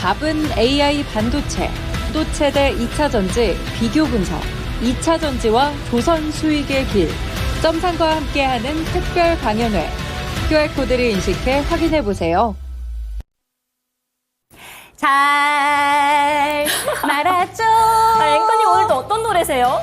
답은 AI 반도체, 또 최대 2차 전지 비교 분석, 2차 전지와 조선 수익의 길, 점상과 함께하는 특별 강연회. QR코드를 인식해 확인해보세요. 잘 말았죠. 앵커님 오늘도 어떤 노래세요?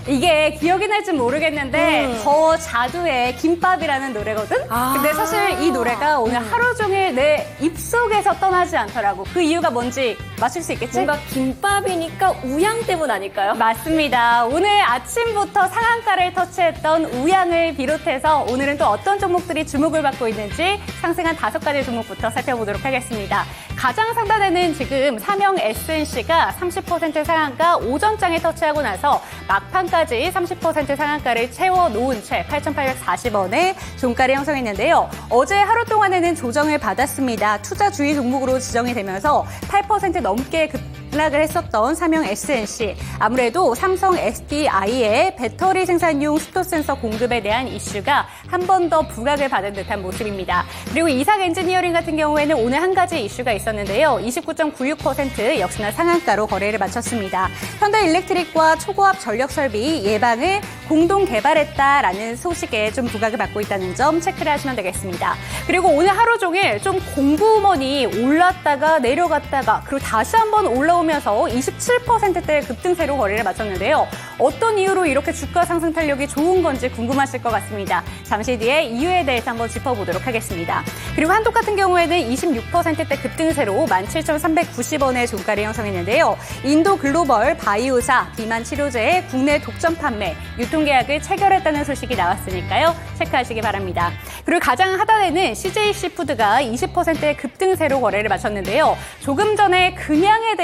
이게 기억이 날지 모르겠는데 더 자두의 김밥이라는 노래거든? 근데 사실 이 노래가 오늘 하루 종일 내 입속에서 떠나지 않더라고. 그 이유가 뭔지 맞출 수 있겠지? 뭔가 김밥이니까 우양 때문 아닐까요? 맞습니다. 오늘 아침부터 상한가를 터치했던 우양을 비롯해서 오늘은 또 어떤 종목들이 주목을 받고 있는지 상승한 5가지 종목부터 살펴보도록 하겠습니다. 가장 상단에는 지금 삼형 SNC가 30% 상한가 오전장에 터치하고 나서 막판까지 30% 상한가를 채워놓은 채 8,840원에 종가를 형성했는데요. 어제 하루 동안에는 조정을 받았습니다. 투자 주의 종목으로 지정이 되면서 8% 넘게 급락을 했었던 삼형 SNC. 아무래도 삼성 SDI의 배터리 생산용 수도 센서 공급에 대한 이슈가 한 번 더 부각을 받은 듯한 모습입니다. 그리고 이삭 엔지니어링 같은 경우에는 오늘 한 가지 이슈가 있었는데요. 29.96% 역시나 상한가로 거래를 마쳤습니다. 현대일렉트릭과 초고압 전력설비 예방을 공동 개발했다라는 소식에 좀 부각을 받고 있다는 점 체크를 하시면 되겠습니다. 그리고 오늘 하루 종일 좀 공부머니 올랐다가 내려갔다가 그리고 다시 한번 올라오면서 27%대 급등세로 거래를 마쳤는데요. 어떤 이유로 이렇게 주가 상승 탄력이 좋은 건지 궁금하실 것 같습니다. 잠시 뒤에 이유에 대해서 한번 짚어보도록 하겠습니다. 그리고 한독 같은 경우에는 26%대 급등세로 17,390원의 종가를 형성했는데요. 인도 글로벌 바이오사 비만 치료제의 국내 독점 판매, 유통계약을 체결했다는 소식이 나왔으니까요. 체크하시기 바랍니다. 그리고 가장 하단에는 CJC푸드가 20%의 급등세로 거래를 마쳤는데요. 조금 전에 우양에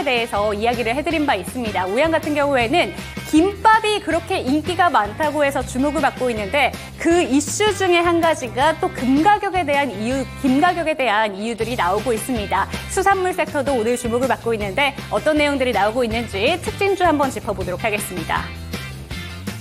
대해서 이야기를 해드린 바 있습니다. 우양 같은 경우에는 김밥이 그렇게 인기가 많다고 해서 주목을 받고 있는데 그 이슈 중에 한 가지가 또 김가격에 대한 이유들이 나오고 있습니다. 수산물 섹터도 오늘 주목을 받고 있는데 어떤 내용들이 나오고 있는지 특징주 한번 짚어보도록 하겠습니다.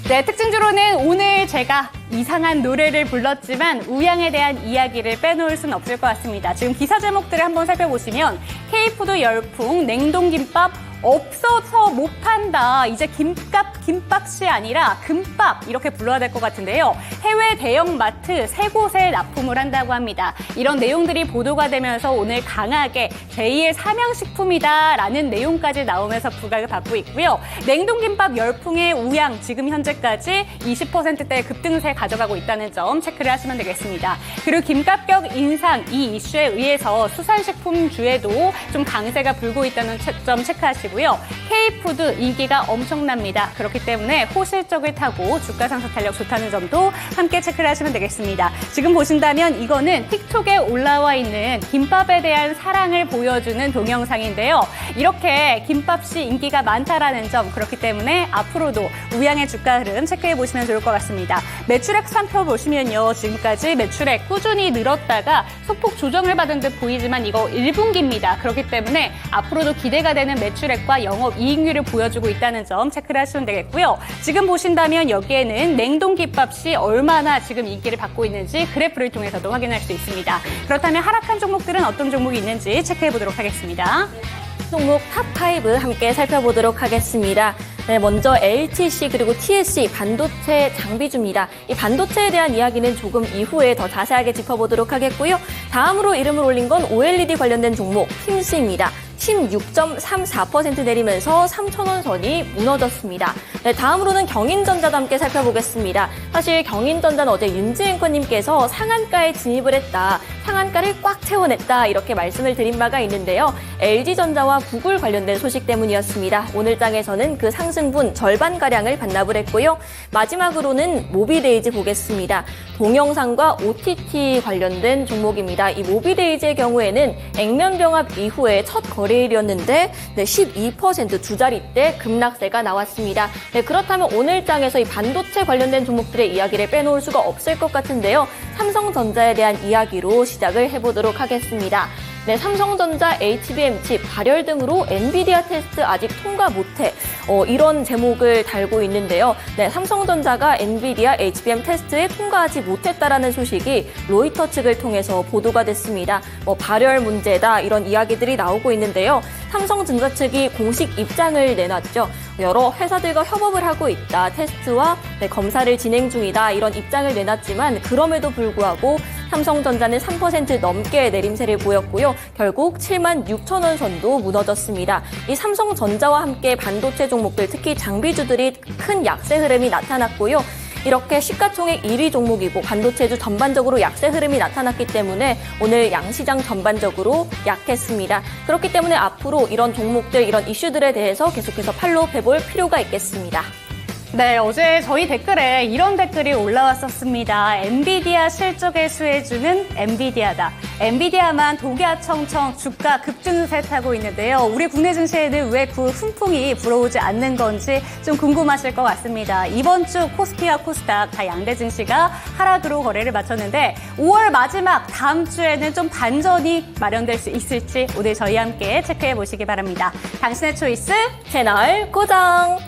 네, 특징주로는 오늘 제가 이상한 노래를 불렀지만 우양에 대한 이야기를 빼놓을 수는 없을 것 같습니다. 지금 기사 제목들을 한번 살펴보시면 K푸드 열풍, 냉동김밥 없어서 못 판다. 이제 김밥이 아니라 금밥 이렇게 불러야 될 것 같은데요. 해외 대형마트 3곳에 납품을 한다고 합니다. 이런 내용들이 보도가 되면서 오늘 강하게 제2의 삼양식품이다라는 내용까지 나오면서 부각을 받고 있고요. 냉동김밥 열풍의 우양 지금 현재까지 20%대 급등세 가져가고 있다는 점 체크를 하시면 되겠습니다. 그리고 김가격 인상 이 이슈에 의해서 수산식품주에도 좀 강세가 불고 있다는 점 체크하시고 K푸드 인기가 엄청납니다. 그렇기 때문에 호실적을 타고 주가 상승 탄력 좋다는 점도 함께 체크를 하시면 되겠습니다. 지금 보신다면 이거는 틱톡에 올라와 있는 김밥에 대한 사랑을 보여주는 동영상인데요. 이렇게 김밥이 인기가 많다라는 점 그렇기 때문에 앞으로도 우양의 주가 흐름 체크해 보시면 좋을 것 같습니다. 매출액 살펴보시면요. 지금까지 매출액 꾸준히 늘었다가 소폭 조정을 받은 듯 보이지만 이거 1분기입니다. 그렇기 때문에 앞으로도 기대가 되는 매출액 영업 이익률을 보여주고 있다는 점 체크를 하시면 되겠고요. 지금 보신다면 여기에는 냉동김밥이 얼마나 지금 인기를 받고 있는지 그래프를 통해서도 확인할 수 있습니다. 그렇다면 하락한 종목들은 어떤 종목이 있는지 체크해 보도록 하겠습니다. 종목 탑5 함께 살펴보도록 하겠습니다. 네, 먼저 LTC 그리고 TSC 반도체 장비주입니다. 이 반도체에 대한 이야기는 조금 이후에 더 자세하게 짚어보도록 하겠고요. 다음으로 이름을 올린 건 OLED 관련된 종목 팀스입니다. 16.34% 내리면서 3,000원 선이 무너졌습니다. 네, 다음으로는 경인전자도 함께 살펴보겠습니다. 사실 경인전자는 어제 윤지 앵커님께서 상한가에 진입을 했다. 상한가를 꽉 채워냈다. 이렇게 말씀을 드린 바가 있는데요. LG전자와 구글 관련된 소식 때문이었습니다. 오늘 장에서는 그 상승분 절반가량을 반납을 했고요. 마지막으로는 모비데이즈 보겠습니다. 동영상과 OTT 관련된 종목입니다. 이 모비데이즈의 경우에는 액면병합 이후에 첫 거래일이었는데 12% 두 자릿대 급락세가 나왔습니다. 네, 그렇다면 오늘 장에서 이 반도체 관련된 종목들의 이야기를 빼놓을 수가 없을 것 같은데요. 삼성전자에 대한 이야기로 시작을 해보도록 하겠습니다. 네, 삼성전자 HBM 칩 발열 등으로 엔비디아 테스트 아직 통과 못해 이런 제목을 달고 있는데요. 네, 삼성전자가 엔비디아 HBM 테스트에 통과하지 못했다라는 소식이 로이터 측을 통해서 보도가 됐습니다. 발열 문제다 이런 이야기들이 나오고 있는데요. 삼성전자 측이 공식 입장을 내놨죠. 여러 회사들과 협업을 하고 있다. 테스트와 검사를 진행 중이다. 이런 입장을 내놨지만 그럼에도 불구하고 삼성전자는 3% 넘게 내림세를 보였고요. 결국 7만 6천 원 선도 무너졌습니다. 이 삼성전자와 함께 반도체 종목들, 특히 장비주들이 큰 약세 흐름이 나타났고요. 이렇게 시가총액 1위 종목이고 반도체주 전반적으로 약세 흐름이 나타났기 때문에 오늘 양시장 전반적으로 약했습니다. 그렇기 때문에 앞으로 이런 종목들, 이런 이슈들에 대해서 계속해서 팔로우 해볼 필요가 있겠습니다. 네, 어제 저희 댓글에 이런 댓글이 올라왔었습니다. 엔비디아 실적을 수혜주는 엔비디아다. 엔비디아만 독야청청 주가 급등세 타고 있는데요. 우리 국내 증시에는 왜 그 훈풍이 불어오지 않는 건지 좀 궁금하실 것 같습니다. 이번 주 코스피와 코스닥 다 양대 증시가 하락으로 거래를 마쳤는데 5월 마지막 다음 주에는 좀 반전이 마련될 수 있을지 오늘 저희와 함께 체크해 보시기 바랍니다. 당신의 초이스 채널 고정!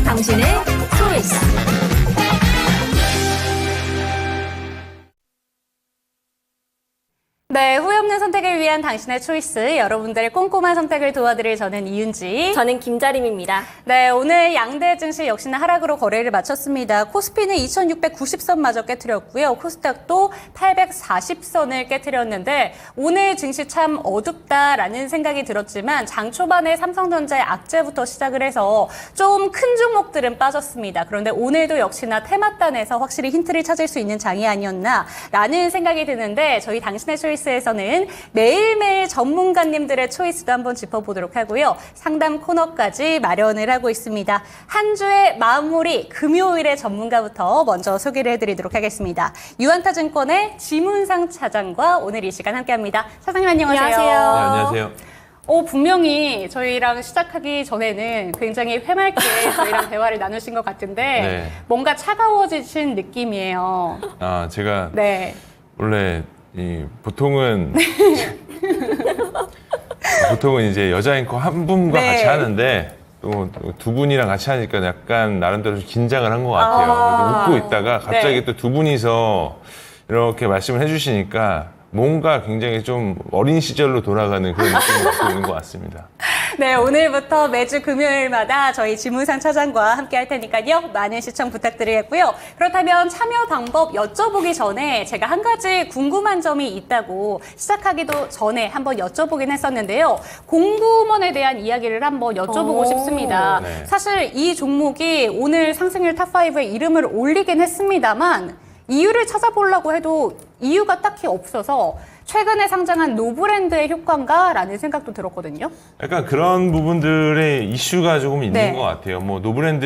당신의 초이스. 네, 후회 없는 선택을 위한 당신의 초이스. 여러분들의 꼼꼼한 선택을 도와드릴 저는 이윤지. 저는 김자림입니다. 네, 오늘 양대 증시 역시나 하락으로 거래를 마쳤습니다. 코스피는 2690선마저 깨트렸고요. 코스닥도 840선을 깨트렸는데 오늘 증시 참 어둡다라는 생각이 들었지만 장 초반에 삼성전자의 악재부터 시작을 해서 좀 큰 종목들은 빠졌습니다. 그런데 오늘도 역시나 테마단에서 확실히 힌트를 찾을 수 있는 장이 아니었나라는 생각이 드는데 저희 당신의 초이스에서는 매일매일 전문가님들의 초이스도 한번 짚어보도록 하고요. 상담 코너까지 마련을 하고 있습니다. 한 주의 마무리 금요일의 전문가부터 먼저 소개를 해드리도록 하겠습니다. 유한타증권의 지문상 차장과 오늘 이 시간 함께합니다. 차장님 안녕하세요. 안녕하세요. 네, 안녕하세요. 분명히 저희랑 시작하기 전에는 굉장히 해맑게 저희랑 대화를 나누신 것 같은데 네. 뭔가 차가워지신 느낌이에요. 아, 제가 네. 원래 보통은 이제 여자 앵커 한 분과 네. 같이 하는데 또 두 분이랑 같이 하니까 약간 나름대로 좀 긴장을 한 것 같아요. 아. 웃고 있다가 갑자기 네. 또 두 분이서 이렇게 말씀을 해주시니까 뭔가 굉장히 좀 어린 시절로 돌아가는 그런 느낌이 갖고 있는 것 같습니다. 네, 오늘부터 매주 금요일마다 저희 지문상 차장과 함께 할 테니까요. 많은 시청 부탁드리겠고요. 그렇다면 참여 방법 여쭤보기 전에 제가 한 가지 궁금한 점이 있다고 시작하기도 전에 한번 여쭤보긴 했었는데요. 공구먼에 대한 이야기를 한번 여쭤보고 싶습니다. 네. 사실 이 종목이 오늘 상승률 탑5에 이름을 올리긴 했습니다만 이유를 찾아보려고 해도 이유가 딱히 없어서 최근에 상장한 노브랜드의 효과인가라는 생각도 들었거든요. 약간 그런 부분들의 이슈가 조금 있는 네. 것 같아요. 뭐 노브랜드의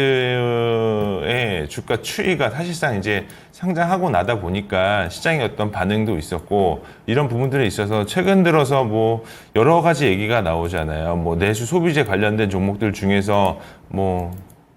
주가 추이가 사실상 이제 상장하고 나다 보니까 시장의 어떤 반응도 있었고 이런 부분들에 있어서 최근 들어서 뭐 여러 가지 얘기가 나오잖아요. 뭐 내수 소비재 관련된 종목들 중에서 뭐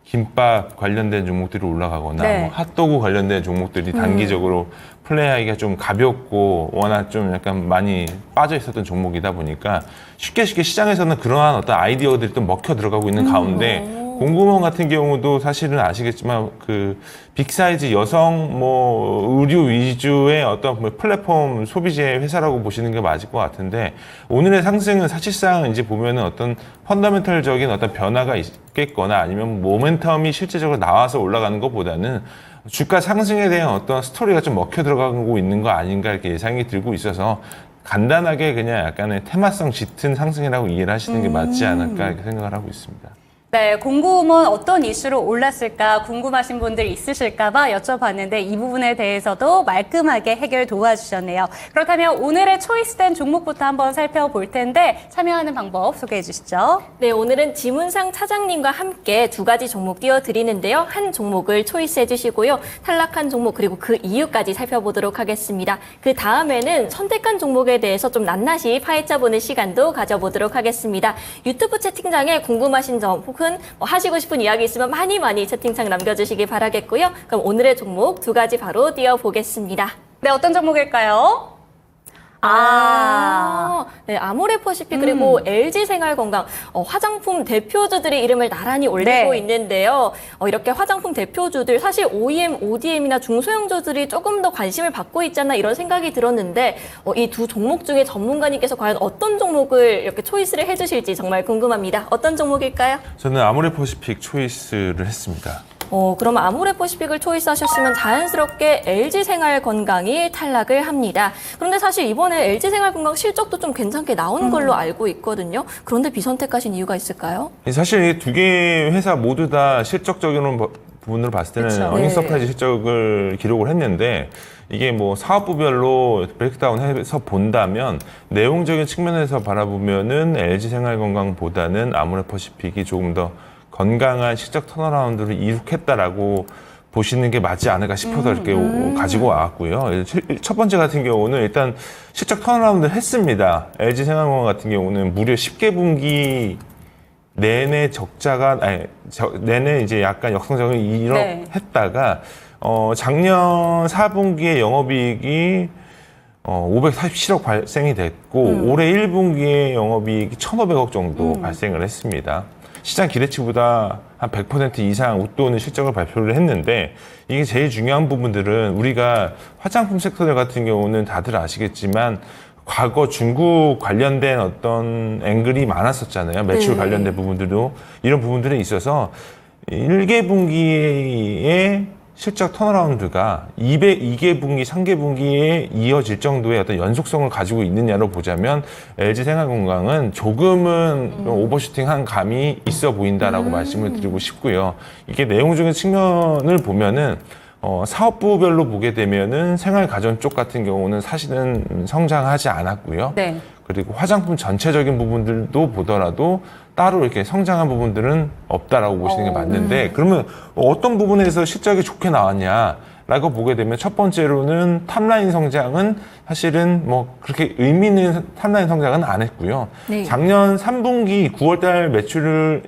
김밥 관련된 종목들이 올라가거나 네. 뭐 핫도그 관련된 종목들이 단기적으로 플레이하기가 좀 가볍고 워낙 좀 약간 많이 빠져 있었던 종목이다 보니까 쉽게 시장에서는 그러한 어떤 아이디어들이 또 먹혀 들어가고 있는 가운데 공구몬 같은 경우도 사실은 아시겠지만 그 빅사이즈 여성 뭐 의류 위주의 어떤 뭐 플랫폼 소비재 회사라고 보시는 게 맞을 것 같은데 오늘의 상승은 사실상 이제 보면은 어떤 펀더멘털적인 어떤 변화가 있겠거나 아니면 모멘텀이 실제적으로 나와서 올라가는 것보다는 주가 상승에 대한 어떤 스토리가 좀 먹혀 들어가고 있는 거 아닌가 이렇게 예상이 들고 있어서 간단하게 그냥 약간의 테마성 짙은 상승이라고 이해를 하시는 게 맞지 않을까 이렇게 생각을 하고 있습니다. 네, 공구몬 어떤 이슈로 올랐을까 궁금하신 분들 있으실까봐 여쭤봤는데 이 부분에 대해서도 말끔하게 해결 도와주셨네요. 그렇다면 오늘의 초이스된 종목부터 한번 살펴볼 텐데 참여하는 방법 소개해 주시죠. 네, 오늘은 지문상 차장님과 함께 두 가지 종목 띄워드리는데요. 한 종목을 초이스해 주시고요. 탈락한 종목 그리고 그 이유까지 살펴보도록 하겠습니다. 그 다음에는 선택한 종목에 대해서 좀 낱낱이 파헤쳐보는 시간도 가져보도록 하겠습니다. 유튜브 채팅창에 궁금하신 점 혹은 뭐 하시고 싶은 이야기 있으면 많이 채팅창 남겨주시기 바라겠고요. 그럼 오늘의 종목 두 가지 바로 띄워보겠습니다. 네, 어떤 종목일까요? 네, 아모레퍼시픽 그리고 LG생활건강 화장품 대표주들이 이름을 나란히 올리고 네. 있는데요. 이렇게 화장품 대표주들 사실 OEM, ODM이나 중소형주들이 조금 더 관심을 받고 있잖아 이런 생각이 들었는데 이 두 종목 중에 전문가님께서 과연 어떤 종목을 이렇게 초이스를 해주실지 정말 궁금합니다. 어떤 종목일까요? 저는 아모레퍼시픽 초이스를 했습니다. 그럼 아모레퍼시픽을 초이스하셨으면 자연스럽게 LG생활건강이 탈락을 합니다. 그런데 사실 이번에 LG생활건강 실적도 좀 괜찮게 나온 걸로 알고 있거든요. 그런데 비선택하신 이유가 있을까요? 사실 이 두 개의 회사 모두 다 실적적인 부분으로 봤을 때는 그쵸. 어닝 네. 서프라이즈 실적을 기록을 했는데 이게 뭐 사업부별로 브레이크다운해서 본다면 내용적인 측면에서 바라보면은 LG생활건강보다는 아모레퍼시픽이 조금 더 건강한 실적 턴어라운드를 이룩했다라고 보시는 게 맞지 않을까 싶어서 이렇게 가지고 왔고요. 첫 번째 같은 경우는 일단 실적 턴어라운드를 했습니다. LG생활건강 같은 경우는 무려 10개 분기 내내 적자가 내내 이제 약간 역성장을 네. 했다가 작년 4분기에 영업이익이 547억 발생이 됐고 올해 1분기에 영업이익이 1,500억 정도 발생을 했습니다. 시장 기대치보다 한 100% 이상 웃도는 실적을 발표를 했는데 이게 제일 중요한 부분들은 우리가 화장품 섹터들 같은 경우는 다들 아시겠지만 과거 중국 관련된 어떤 앵글이 많았었잖아요. 매출 네. 관련된 부분들도 이런 부분들에 있어서 1개 분기에 실적 턴어라운드가 2개 분기, 3개 분기에 이어질 정도의 어떤 연속성을 가지고 있느냐로 보자면 LG생활건강은 조금은 오버슈팅한 감이 있어 보인다라고 말씀을 드리고 싶고요. 이게 내용적인 측면을 보면은 사업부별로 보게 되면은 생활가전 쪽 같은 경우는 사실은 성장하지 않았고요. 네. 그리고 화장품 전체적인 부분들도 보더라도 따로 이렇게 성장한 부분들은 없다라고 보시는 게 맞는데 그러면 어떤 부분에서 실적이 좋게 나왔냐라고 보게 되면 첫 번째로는 탑라인 성장은 사실은 뭐 그렇게 의미 있는 탑라인 성장은 안 했고요. 네. 작년 3분기 9월달 매출이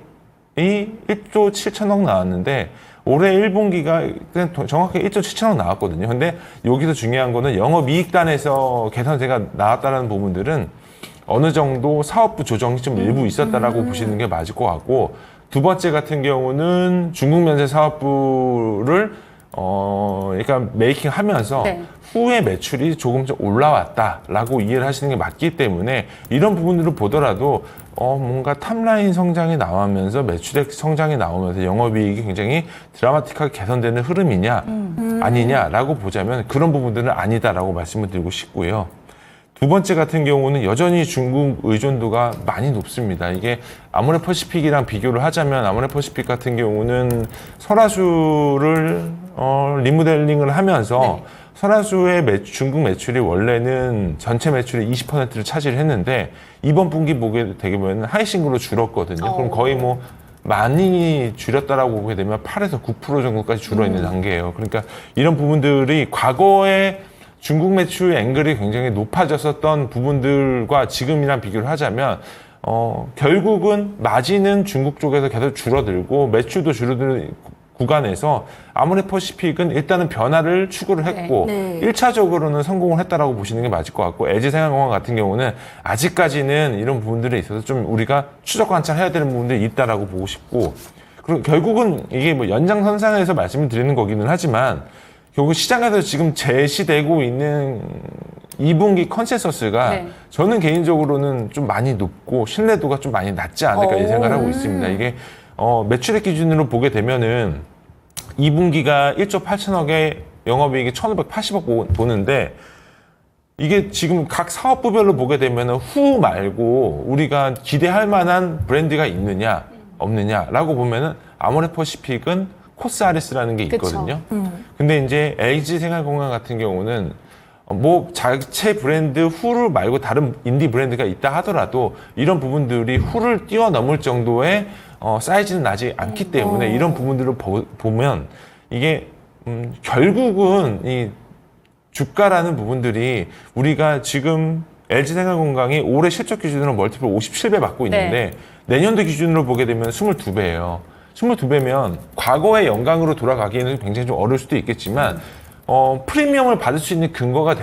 1조 7천억 나왔는데 올해 1분기가 정확히 1조 7천억 나왔거든요. 근데 여기서 중요한 거는 영업이익단에서 개선세가 나왔다는 부분들은 어느 정도 사업부 조정이 좀 일부 있었다라고 보시는 게 맞을 것 같고 두 번째 같은 경우는 중국 면세 사업부를 그러니까 메이킹하면서 네. 후에 매출이 조금 좀 올라왔다라고 이해를 하시는 게 맞기 때문에 이런 부분들을 보더라도 뭔가 탑라인 성장이 나오면서 매출액 성장이 나오면서 영업이익이 굉장히 드라마틱하게 개선되는 흐름이냐 아니냐라고 보자면 그런 부분들은 아니다라고 말씀을 드리고 싶고요. 두 번째 같은 경우는 여전히 중국 의존도가 많이 높습니다. 이게 아모레퍼시픽이랑 비교를 하자면 아모레퍼시픽 같은 경우는 설화수를 리모델링을 하면서 설화수의 중국 매출이 원래는 전체 매출의 20%를 차지를 했는데 이번 분기 보게 되게 보면 하이싱글로 줄었거든요. 그럼 거의 뭐 많이 줄였다라고 보게 되면 8에서 9% 정도까지 줄어있는 단계예요. 그러니까 이런 부분들이 과거에 중국 매출 앵글이 굉장히 높아졌었던 부분들과 지금이랑 비교를 하자면 결국은 마진은 중국 쪽에서 계속 줄어들고 매출도 줄어드는 구간에서 아모레퍼시픽은 일단은 변화를 추구를 했고 네. 1차적으로는 성공을 했다라고 보시는 게 맞을 것 같고 LG생활건강 같은 경우는 아직까지는 이런 부분들에 있어서 좀 우리가 추적 관찰해야 되는 부분들이 있다라고 보고 싶고 그리고 결국은 이게 뭐 연장선상에서 말씀을 드리는 거기는 하지만 결국 시장에서 지금 제시되고 있는 2분기 컨센서스가 네. 저는 개인적으로는 좀 많이 높고 신뢰도가 좀 많이 낮지 않을까 이 생각을 하고 있습니다. 이게 매출액 기준으로 보게 되면은 2분기가 1조 8천억에 영업이익이 1,580억 보는데 이게 지금 각 사업부별로 보게 되면은 후 말고 우리가 기대할 만한 브랜드가 있느냐 없느냐라고 보면은 아모레퍼시픽은 코스아리스라는 게 있거든요. 근데 이제 LG생활건강 같은 경우는 뭐 자체 브랜드 후를 말고 다른 인디 브랜드가 있다 하더라도 이런 부분들이 후를 뛰어넘을 정도의 사이즈는 나지 않기 때문에 이런 부분들을 보면 이게 결국은 이 주가라는 부분들이 우리가 지금 LG생활건강이 올해 실적 기준으로 멀티플 57배 받고 있는데 내년도 기준으로 보게 되면 22배예요. 22배면 과거의 영광으로 돌아가기에는 굉장히 좀 어려울 수도 있겠지만 프리미엄을 받을 수 있는 근거가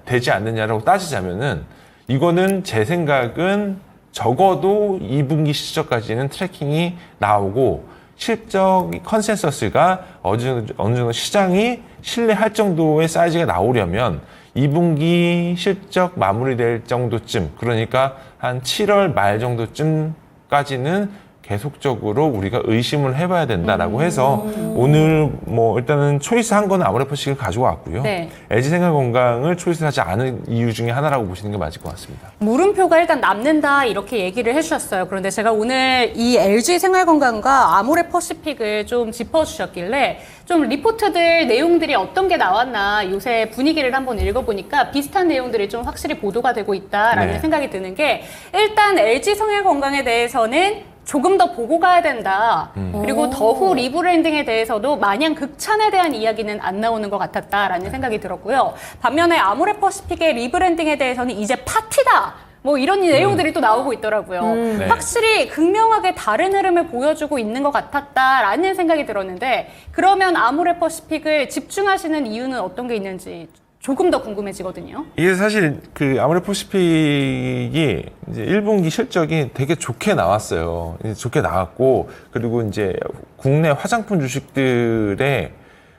되지 않느냐라고 따지자면은 이거는 제 생각은 적어도 2분기 실적까지는 트래킹이 나오고 실적 컨센서스가 어느 정도 시장이 신뢰할 정도의 사이즈가 나오려면 2분기 실적 마무리될 정도쯤 그러니까 한 7월 말 정도쯤까지는 계속적으로 우리가 의심을 해봐야 된다라고 해서 오늘 뭐 일단은 초이스한 거는 아모레퍼시픽을 가지고 왔고요. 네. LG생활건강을 초이스하지 않은 이유 중에 하나라고 보시는 게 맞을 것 같습니다. 물음표가 일단 남는다 이렇게 얘기를 해주셨어요. 그런데 제가 오늘 이 LG생활건강과 아모레퍼시픽을 좀 짚어주셨길래 좀 리포트들 내용들이 어떤 게 나왔나 요새 분위기를 한번 읽어보니까 비슷한 내용들이 좀 확실히 보도가 되고 있다라는 네. 생각이 드는 게 일단 LG생활건강에 대해서는 조금 더 보고 가야 된다. 그리고 더후 리브랜딩에 대해서도 마냥 극찬에 대한 이야기는 안 나오는 것 같았다라는 생각이 들었고요. 반면에 아모레퍼시픽의 리브랜딩에 대해서는 이제 파티다. 뭐 이런 내용들이 또 나오고 있더라고요. 네. 확실히 극명하게 다른 흐름을 보여주고 있는 것 같았다라는 생각이 들었는데 그러면 아모레퍼시픽을 집중하시는 이유는 어떤 게 있는지 조금 더 궁금해지거든요. 이게 사실 그 아모레퍼시픽이 이제 1분기 실적이 되게 좋게 나왔어요. 좋게 나왔고 그리고 이제 국내 화장품 주식들의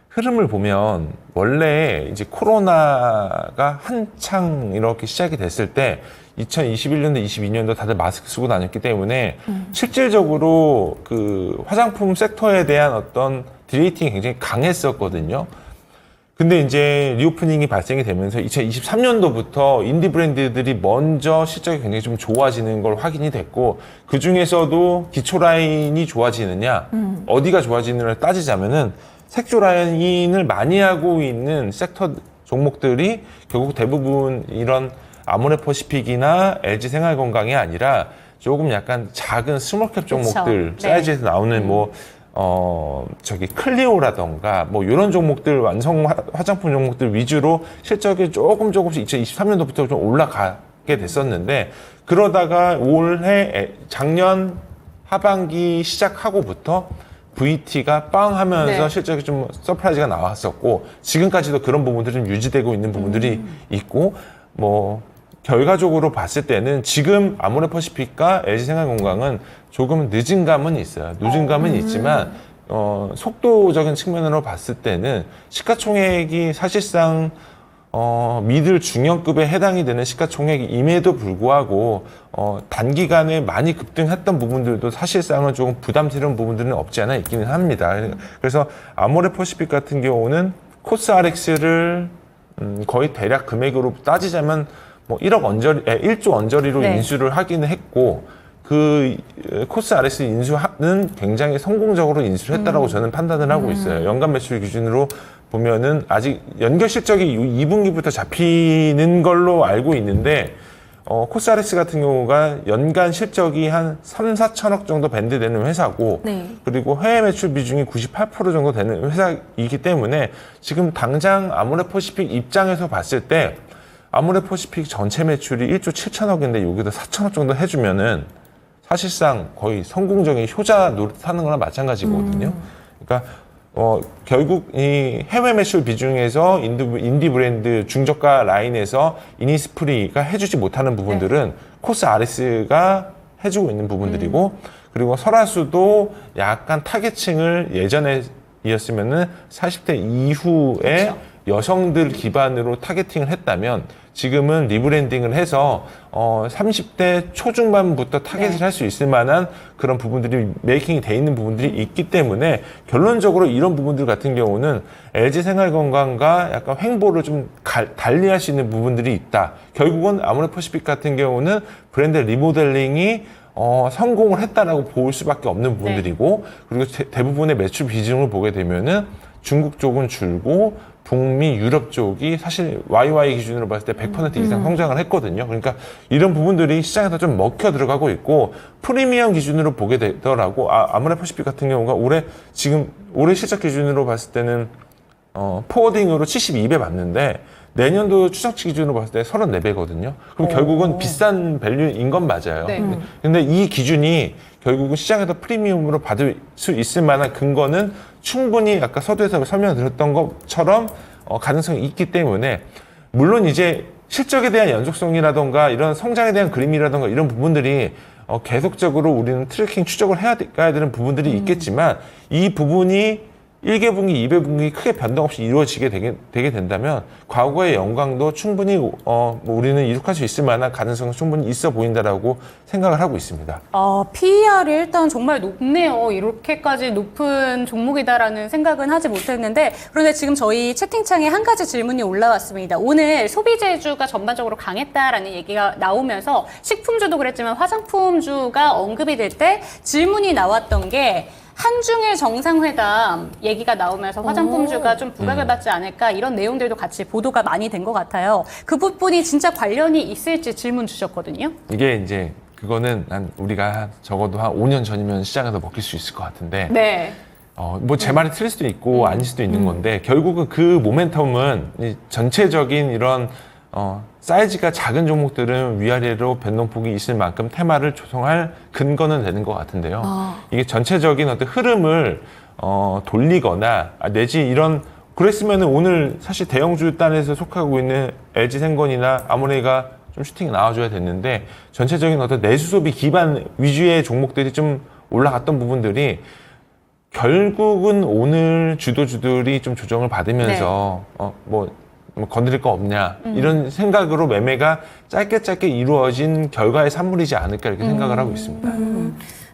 흐름을 보면 원래 이제 코로나가 한창 이렇게 시작이 됐을 때 2021년도, 22년도 다들 마스크 쓰고 다녔기 때문에 실질적으로 그 화장품 섹터에 대한 어떤 디레이팅이 굉장히 강했었거든요. 근데 이제 리오프닝이 발생이 되면서 2023년도부터 인디 브랜드들이 먼저 실적이 굉장히 좀 좋아지는 걸 확인이 됐고 그 중에서도 기초 라인이 좋아지느냐 어디가 좋아지느냐를 따지자면은 색조 라인을 많이 하고 있는 섹터 종목들이 결국 대부분 이런 아모레퍼시픽이나 LG생활건강이 아니라 조금 약간 작은 스몰캡 종목들 그쵸. 사이즈에서 나오는 뭐 클리오라던가, 뭐, 이런 종목들, 완성 화장품 종목들 위주로 실적이 조금씩 2023년도부터 좀 올라가게 됐었는데, 그러다가 작년 하반기 시작하고부터 VT가 빵 하면서 네. 실적이 좀 서프라이즈가 나왔었고, 지금까지도 그런 부분들이 좀 유지되고 있는 부분들이 있고, 뭐, 결과적으로 봤을 때는 지금 아모레퍼시픽과 LG생활건강은 조금 늦은 감은 있어요. 늦은 감은 있지만 속도적인 측면으로 봤을 때는 시가총액이 사실상 미들 중형급에 해당이 되는 시가총액임에도 불구하고 단기간에 많이 급등했던 부분들도 사실상은 조금 부담스러운 부분들은 없지 않아 있기는 합니다. 그래서 아모레퍼시픽 같은 경우는 코스RX를 거의 대략 금액으로 따지자면 뭐 1조 언저리로 네. 인수를 하기는 했고 그 코스RX 인수는 굉장히 성공적으로 인수를 했다라고 저는 판단을 하고 있어요. 연간 매출 기준으로 보면은 아직 연결 실적이 2분기부터 잡히는 걸로 알고 있는데 코스아레스 같은 경우가 연간 실적이 한 3, 4천억 정도 밴드되는 회사고 네. 그리고 해외 매출 비중이 98% 정도 되는 회사이기 때문에 지금 당장 아모레퍼시픽 입장에서 봤을 때 아모레퍼시픽 전체 매출이 1조 7천억인데 여기다 4천억 정도 해주면은 사실상 거의 성공적인 효자 노릇하는 거랑 마찬가지거든요. 그러니까 결국 이 해외 매출 비중에서 인디 브랜드 중저가 라인에서 이니스프리가 해주지 못하는 부분들은 코스아레스가 해주고 있는 부분들이고 그리고 설화수도 약간 타겟층을 예전에 이었으면은 40대 이후에 여성들 기반으로 타겟팅을 했다면 지금은 리브랜딩을 해서 30대 초중반부터 타겟을 할 수 있을 만한 그런 부분들이 메이킹이 돼 있는 부분들이 있기 때문에 결론적으로 이런 부분들 같은 경우는 LG생활건강과 약간 횡보를 좀 달리할 수 있는 부분들이 있다. 결국은 아모레퍼시픽 같은 경우는 브랜드 리모델링이 성공을 했다라고 볼 수밖에 없는 부분들이고 그리고 대부분의 매출 비중을 보게 되면은 중국 쪽은 줄고 북미, 유럽 쪽이 사실 YY 기준으로 봤을 때 100% 이상 성장을 했거든요. 그러니까 이런 부분들이 시장에서 좀 먹혀 들어가고 있고 프리미엄 기준으로 보게 되더라고. 아모레퍼시픽 같은 경우가 올해 실적 기준으로 봤을 때는 포워딩으로 72배 맞는데 내년도 추정치 기준으로 봤을 때 34배거든요. 그럼 결국은 비싼 밸류인 건 맞아요. 네. 근데 이 기준이 결국은 시장에서 프리미엄으로 받을 수 있을 만한 근거는 충분히 아까 서두에서 설명드렸던 것처럼 가능성이 있기 때문에 물론 이제 실적에 대한 연속성이라던가 이런 성장에 대한 그림이라던가 이런 부분들이 계속적으로 우리는 트래킹 추적을 해야 되는 부분들이 있겠지만 이 부분이 1개 분기, 2개 분기 크게 변동 없이 이루어지게 되게 된다면 과거의 영광도 충분히 우리는 이룩할 수 있을 만한 가능성은 충분히 있어 보인다라고 생각을 하고 있습니다. PER이 일단 정말 높네요. 이렇게까지 높은 종목이다라는 생각은 하지 못했는데 그런데 지금 저희 채팅창에 한 가지 질문이 올라왔습니다. 오늘 소비재주가 전반적으로 강했다라는 얘기가 나오면서 식품주도 그랬지만 화장품주가 언급이 될 때 질문이 나왔던 게 한중일 정상회담 얘기가 나오면서 화장품주가 좀 부각을 받지 않을까 이런 내용들도 같이 보도가 많이 된 것 같아요. 그 부분이 진짜 관련이 있을지 질문 주셨거든요. 이게 이제 그거는 우리가 적어도 한 5년 전이면 시장에서 먹힐 수 있을 것 같은데 네. 뭐 제 말이 틀릴 수도 있고 아닐 수도 있는 건데 결국은 그 모멘텀은 이 전체적인 이런 사이즈가 작은 종목들은 위아래로 변동폭이 있을 만큼 테마를 조성할 근거는 되는 것 같은데요. 이게 전체적인 어떤 흐름을 돌리거나 내지 이런 그랬으면 오늘 사실 대형주 단에서 속하고 있는 LG생건이나 아모레가 좀 슈팅이 나와줘야 됐는데 전체적인 어떤 내수 소비 기반 위주의 종목들이 좀 올라갔던 부분들이 결국은 오늘 주도주들이 좀 조정을 받으면서 뭐 건드릴 거 없냐 이런 생각으로 매매가 짧게 이루어진 결과의 산물이지 않을까 이렇게 생각을 하고 있습니다.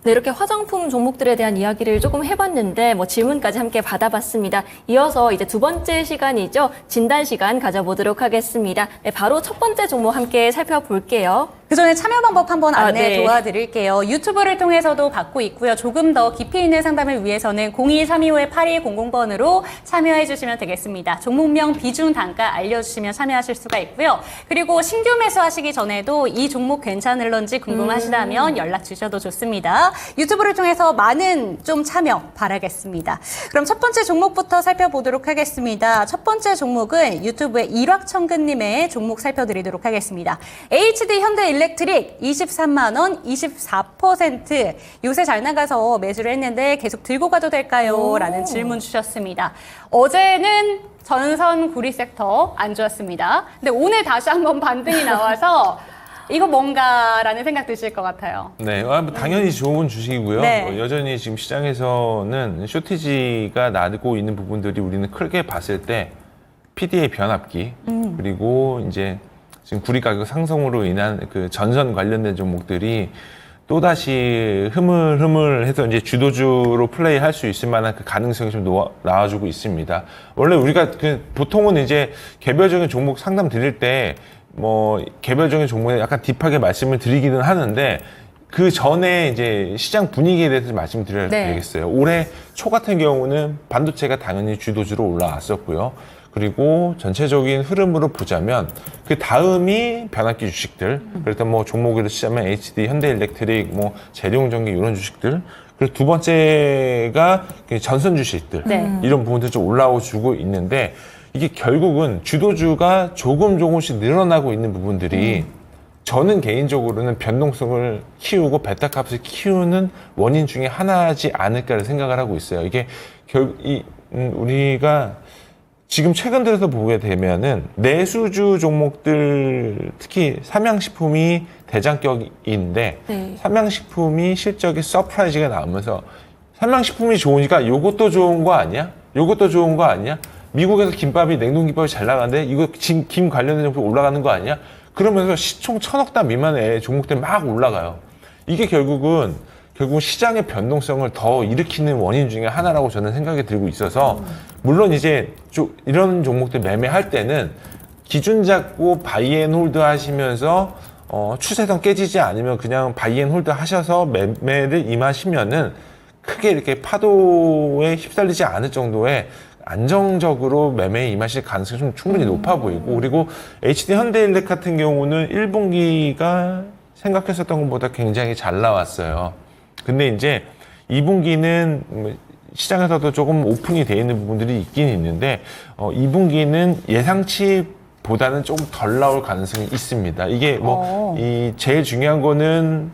네, 이렇게 화장품 종목들에 대한 이야기를 조금 해봤는데 질문까지 함께 받아봤습니다. 이어서 이제 두 번째 시간이죠. 진단 시간 가져보도록 하겠습니다. 네, 바로 첫 번째 종목 함께 살펴볼게요. 그 전에 참여 방법 한번 안내 네. 도와드릴게요. 유튜브를 통해서도 받고 있고요. 조금 더 깊이 있는 상담을 위해서는 02-325-8200번으로 참여해 주시면 되겠습니다. 종목명, 비중, 단가 알려주시면 참여하실 수가 있고요. 그리고 신규 매수하시기 전에도 이 종목 괜찮을런지 궁금하시다면 연락 주셔도 좋습니다. 유튜브를 통해서 많은 좀 참여 바라겠습니다. 그럼 첫 번째 종목부터 살펴보도록 하겠습니다. 첫 번째 종목은 유튜브의 일확천근님의 종목 살펴드리도록 하겠습니다. HD 현대 일렉트릭 23만 원, 24%. 요새 잘 나가서 매수를 했는데 계속 들고 가도 될까요? 라는 질문 주셨습니다. 어제는 전선 구리 섹터 안 좋았습니다. 근데 오늘 다시 한번 반등이 나와서 이거 뭔가라는 생각 드실 것 같아요. 네, 당연히 좋은 주식이고요. 네. 여전히 지금 시장에서는 쇼티지가 나고 있는 부분들이 우리는 크게 봤을 때 PDA 변압기 그리고 이제 지금 구리 가격 상승으로 인한 그 전선 관련된 종목들이 또다시 흐물흐물해서 이제 주도주로 플레이할 수 있을 만한 그 가능성이 좀 나와주고 있습니다. 원래 우리가 보통은 이제 개별적인 종목 상담 드릴 때 개별적인 종목에 약간 딥하게 말씀을 드리기는 하는데 그 전에 이제 시장 분위기에 대해서 말씀드려야 네. 되겠어요. 올해 초 같은 경우는 반도체가 당연히 주도주로 올라왔었고요. 그리고 전체적인 흐름으로 보자면 그 다음이 변압기 주식들, 그랬던 뭐 종목으로 치자면 HD, 현대일렉트릭, 뭐 재룡전기 이런 주식들. 그리고 두 번째가 전선 주식들 네. 이런 부분들 좀 올라오고 있는데 이게 결국은 주도주가 조금씩 늘어나고 있는 부분들이 저는 개인적으로는 변동성을 키우고 베타값을 키우는 원인 중에 하나지 않을까를 생각을 하고 있어요. 이게 우리가 지금 최근 들어서 보게 되면은 내수주 종목들 특히 삼양식품이 대장격인데 네. 삼양식품이 실적이 서프라이즈가 나오면서 삼양식품이 좋으니까 요것도 좋은 거 아니야? 요것도 좋은 거 아니야? 미국에서 김밥이 냉동김밥이 잘 나가는데 이거 김 관련된 종목 올라가는 거 아니야? 그러면서 시총 1,000억 단 미만의 종목들이 막 올라가요. 이게 결국 시장의 변동성을 더 일으키는 원인 중에 하나라고 저는 생각이 들고 있어서 물론 이제 이런 종목들 매매할 때는 기준 잡고 바이앤홀드 하시면서 추세선 깨지지 않으면 그냥 바이앤홀드 하셔서 매매를 임하시면은 크게 이렇게 파도에 휩쓸리지 않을 정도의 안정적으로 매매에 임하실 가능성이 좀 충분히 높아 보이고 그리고 HD 현대일렉 같은 경우는 1분기가 생각했었던 것보다 굉장히 잘 나왔어요. 근데 이제 2분기는 시장에서도 조금 오픈이 되어 있는 부분들이 있긴 있는데 2분기는 예상치보다는 조금 덜 나올 가능성이 있습니다. 이게 제일 중요한 거는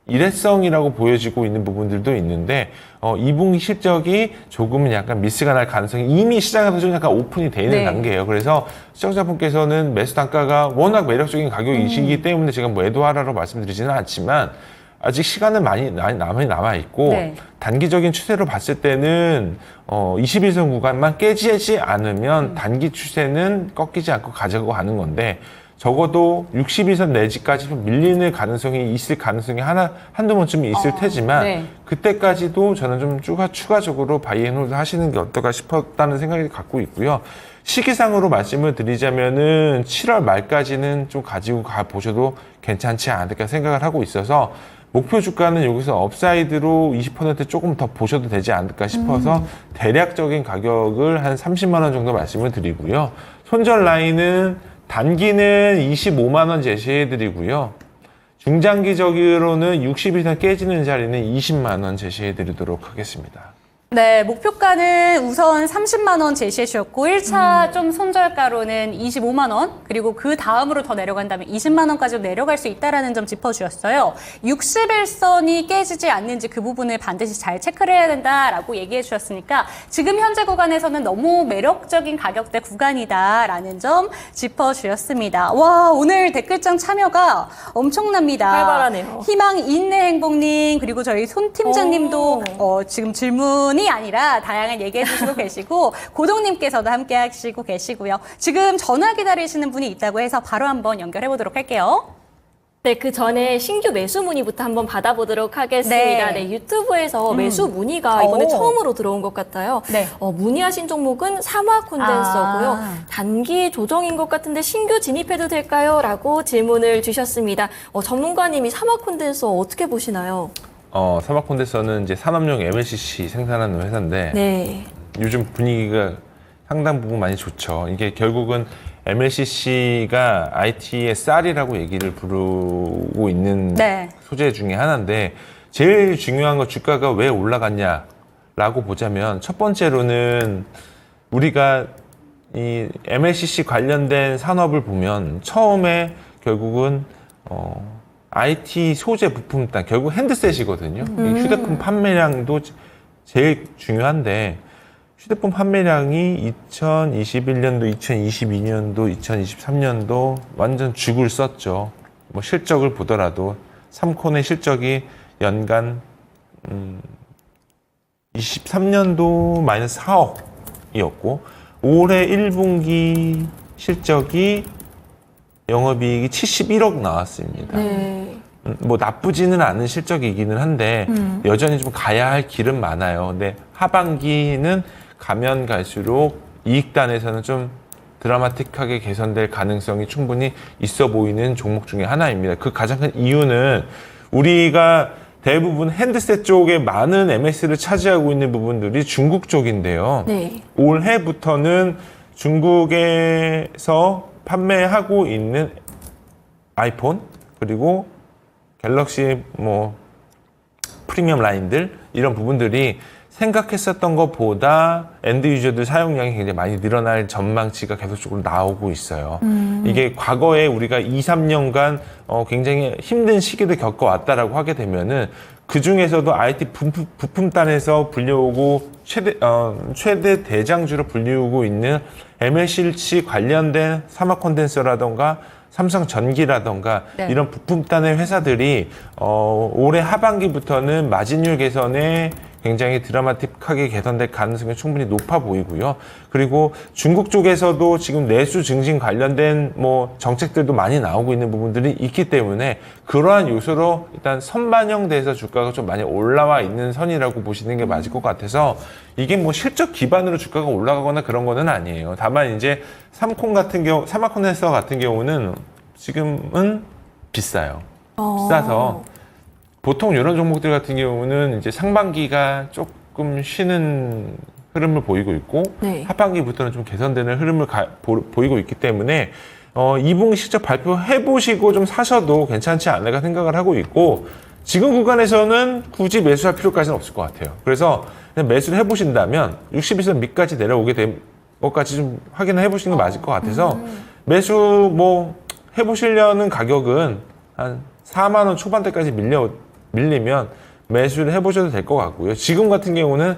일회성이라고 보여지고 있는 부분들도 있는데 2분기 실적이 조금은 약간 미스가 날 가능성이 이미 시장에서 좀 약간 오픈이 되어 있는 네. 단계예요. 그래서 시청자분께서는 매수 단가가 워낙 매력적인 가격이시기 때문에 제가 뭐 애도하라고 말씀드리지는 않지만 아직 시간은 많이 남아 있고 네. 단기적인 추세로 봤을 때는 21선 구간만 깨지지 않으면 단기 추세는 꺾이지 않고 가져가고 하는 건데 적어도 61선 내지까지 밀리는 가능성이 있을 가능성이 한두 번쯤 있을 테지만 네. 그때까지도 저는 좀 추가적으로 바이앤홀드 하시는 게 어떨까 싶었다는 생각이 갖고 있고요. 시기상으로 말씀을 드리자면은 7월 말까지는 좀 가지고 가 보셔도 괜찮지 않을까 생각을 하고 있어서 목표 주가는 여기서 업사이드로 20% 조금 더 보셔도 되지 않을까 싶어서 대략적인 가격을 한 30만 원 정도 말씀을 드리고요. 손절 라인은 단기는 25만 원 제시해 드리고요. 중장기적으로는 60일선 깨지는 자리는 20만 원 제시해 드리도록 하겠습니다. 네, 목표가는 우선 30만 원 제시해 주셨고 1차 좀 손절가로는 25만 원 그리고 그 다음으로 더 내려간다면 20만 원까지 내려갈 수 있다라는 점 짚어주셨어요. 61선이 깨지지 않는지 그 부분을 반드시 잘 체크를 해야 된다라고 얘기해 주셨으니까 지금 현재 구간에서는 너무 매력적인 가격대 구간이다라는 점 짚어주셨습니다. 와, 오늘 댓글창 참여가 엄청납니다. 활발하네요. 희망 인내 행복님 그리고 저희 손 팀장님도 지금 질문이 아니라 다양한 얘기해 주시고 계시고 고동님께서도 함께 하시고 계시고요. 지금 전화 기다리시는 분이 있다고 해서 바로 한번 연결해 보도록 할게요. 네, 그 전에 신규 매수 문의부터 한번 받아보도록 하겠습니다. 네, 유튜브에서 매수 문의가 이번에 처음으로 들어온 것 같아요. 네. 문의하신 종목은 삼화 콘덴서고요. 단기 조정인 것 같은데 신규 진입해도 될까요? 라고 질문을 주셨습니다. 전문가님이 삼화 콘덴서 어떻게 보시나요? 삼화콘덴서는 이제 산업용 MLCC 생산하는 회사인데 네. 요즘 분위기가 상당 부분 많이 좋죠. 이게 결국은 MLCC가 IT의 쌀이라고 얘기를 부르고 있는 네. 소재 중에 하나인데 제일 중요한 건 주가가 왜 올라갔냐라고 보자면 첫 번째로는 우리가 이 MLCC 관련된 산업을 보면 처음에 결국은 IT 소재 부품단 결국 핸드셋이거든요. 휴대폰 판매량도 제일 중요한데 휴대폰 판매량이 2021년도, 2022년도, 2023년도 완전 죽을 썼죠. 뭐 실적을 보더라도 삼콘의 실적이 연간 23년도 마이너스 4억이었고 올해 1분기 실적이 영업이익이 71억 나왔습니다. 네. 뭐 나쁘지는 않은 실적이기는 한데 여전히 좀 가야 할 길은 많아요. 근데 하반기는 가면 갈수록 이익단에서는 좀 드라마틱하게 개선될 가능성이 충분히 있어 보이는 종목 중에 하나입니다. 그 가장 큰 이유는 우리가 대부분 핸드셋 쪽에 많은 MS를 차지하고 있는 부분들이 중국 쪽인데요. 네. 올해부터는 중국에서 판매하고 있는 아이폰 그리고 갤럭시 뭐 프리미엄 라인들 이런 부분들이 생각했었던 것보다 엔드 유저들 사용량이 굉장히 많이 늘어날 전망치가 계속적으로 나오고 있어요. 이게 과거에 우리가 2, 3년간 굉장히 힘든 시기를 겪어왔다라고 하게 되면은 그 중에서도 IT 부품단에서 불려오고 최대 대장주로 불리우고 있는 MLCC 관련된 사막 콘덴서라던가 삼성 전기라던가 네. 이런 부품단의 회사들이 올해 하반기부터는 마진율 개선에 굉장히 드라마틱하게 개선될 가능성이 충분히 높아 보이고요. 그리고 중국 쪽에서도 지금 내수 증진 관련된 뭐 정책들도 많이 나오고 있는 부분들이 있기 때문에 그러한 요소로 일단 선반영돼서 주가가 좀 많이 올라와 있는 선이라고 보시는 게 맞을 것 같아서 이게 뭐 실적 기반으로 주가가 올라가거나 그런 거는 아니에요. 다만 이제 사마콘덴서 같은 경우는 지금은 비싸요. 비싸서 보통 이런 종목들 같은 경우는 이제 상반기가 조금 쉬는 흐름을 보이고 있고 네. 하반기부터는 좀 개선되는 흐름을 보이고 있기 때문에 2분기 실적 발표해 보시고 좀 사셔도 괜찮지 않을까 생각을 하고 있고 지금 구간에서는 굳이 매수할 필요까지는 없을 것 같아요. 그래서 그냥 매수를 해보신다면 60일선 밑까지 내려오게 된 것까지 좀 확인을 해보시는 게 맞을 것 같아서 매수 뭐 해보시려는 가격은 한 4만 원 초반대까지 밀리면 매수를 해보셔도 될 것 같고요. 지금 같은 경우는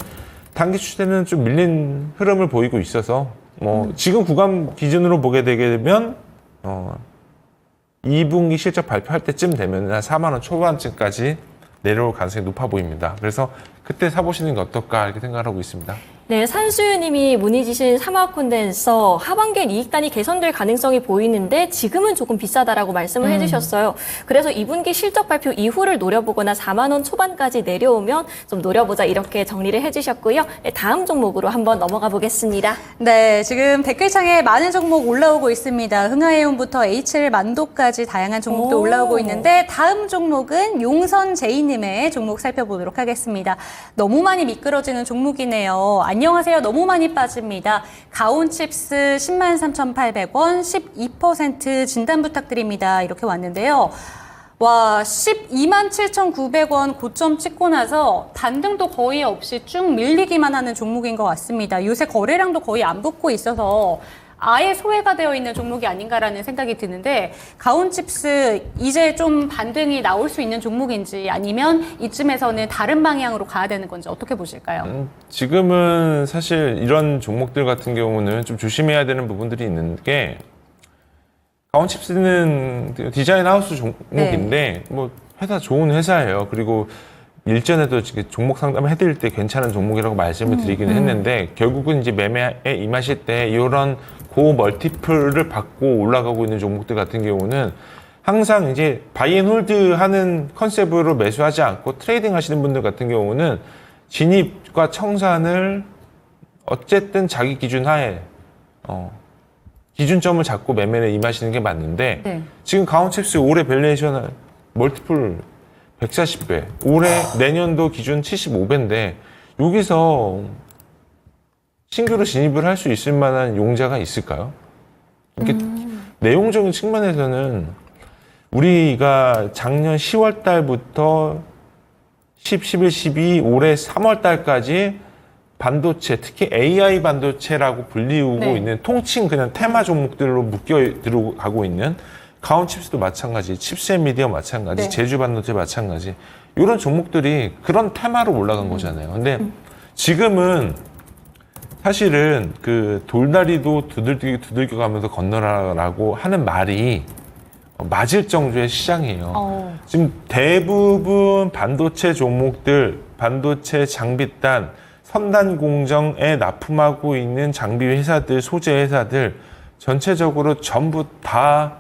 단기 추세는 좀 밀린 흐름을 보이고 있어서 뭐 지금 구간 기준으로 보게 되게 되면 2분기 실적 발표할 때쯤 되면 한 4만 원 초반쯤까지 내려올 가능성이 높아 보입니다. 그래서 그때 사보시는 게 어떨까 이렇게 생각하고 있습니다. 네, 산수유님이 문의 주신 사마콘덴서 하반기엔 이익단이 개선될 가능성이 보이는데 지금은 조금 비싸다라고 말씀을 해주셨어요. 그래서 2분기 실적 발표 이후를 노려보거나 4만 원 초반까지 내려오면 좀 노려보자 이렇게 정리를 해주셨고요. 네, 다음 종목으로 한번 넘어가 보겠습니다. 네, 지금 댓글창에 많은 종목 올라오고 있습니다. 흥하해운부터 HL 만도까지 다양한 종목도 올라오고 있는데 다음 종목은 용선 제이님의 종목 살펴보도록 하겠습니다. 너무 많이 미끄러지는 종목이네요. 안녕하세요. 너무 많이 빠집니다. 가온칩스 103,800원 12% 진단 부탁드립니다. 이렇게 왔는데요. 와, 127,900원 고점 찍고 나서 반등도 거의 없이 쭉 밀리기만 하는 종목인 것 같습니다. 요새 거래량도 거의 안 붙고 있어서 아예 소외가 되어 있는 종목이 아닌가라는 생각이 드는데 가온칩스 이제 좀 반등이 나올 수 있는 종목인지 아니면 이쯤에서는 다른 방향으로 가야 되는 건지 어떻게 보실까요? 지금은 사실 이런 종목들 같은 경우는 좀 조심해야 되는 부분들이 있는 게 가온칩스는 디자인 하우스 종목인데 뭐 회사 좋은 회사예요. 그리고 일전에도 종목 상담을 해드릴 때 괜찮은 종목이라고 말씀을 드리기는 했는데 결국은 이제 매매에 임하실 때 이런 고 멀티플을 받고 올라가고 있는 종목들 같은 경우는 항상 이제 바이앤홀드 하는 컨셉으로 매수하지 않고 트레이딩 하시는 분들 같은 경우는 진입과 청산을 어쨌든 자기 기준 하에 기준점을 잡고 매매에 임하시는 게 맞는데 네. 지금 가온칩스 올해 밸류에이션 멀티플 140배, 올해 내년도 기준 75배인데 여기서 신규로 진입을 할 수 있을 만한 용자가 있을까요? 이렇게 내용적인 측면에서는 우리가 작년 10월 달부터 10, 11, 12, 올해 3월 달까지 반도체, 특히 AI 반도체라고 불리우고 네. 있는 통칭 그냥 테마 종목들로 묶여 들어가고 있는 가온칩스도 마찬가지, 칩셋미디어 마찬가지, 네. 제주반도체 마찬가지 이런 종목들이 그런 테마로 올라간 거잖아요. 근데 지금은 사실은 그 돌다리도 두들겨 가면서 건너라라고 하는 말이 맞을 정도의 시장이에요. 지금 대부분 반도체 종목들, 반도체 장비단, 선단 공정에 납품하고 있는 장비 회사들, 소재 회사들 전체적으로 전부 다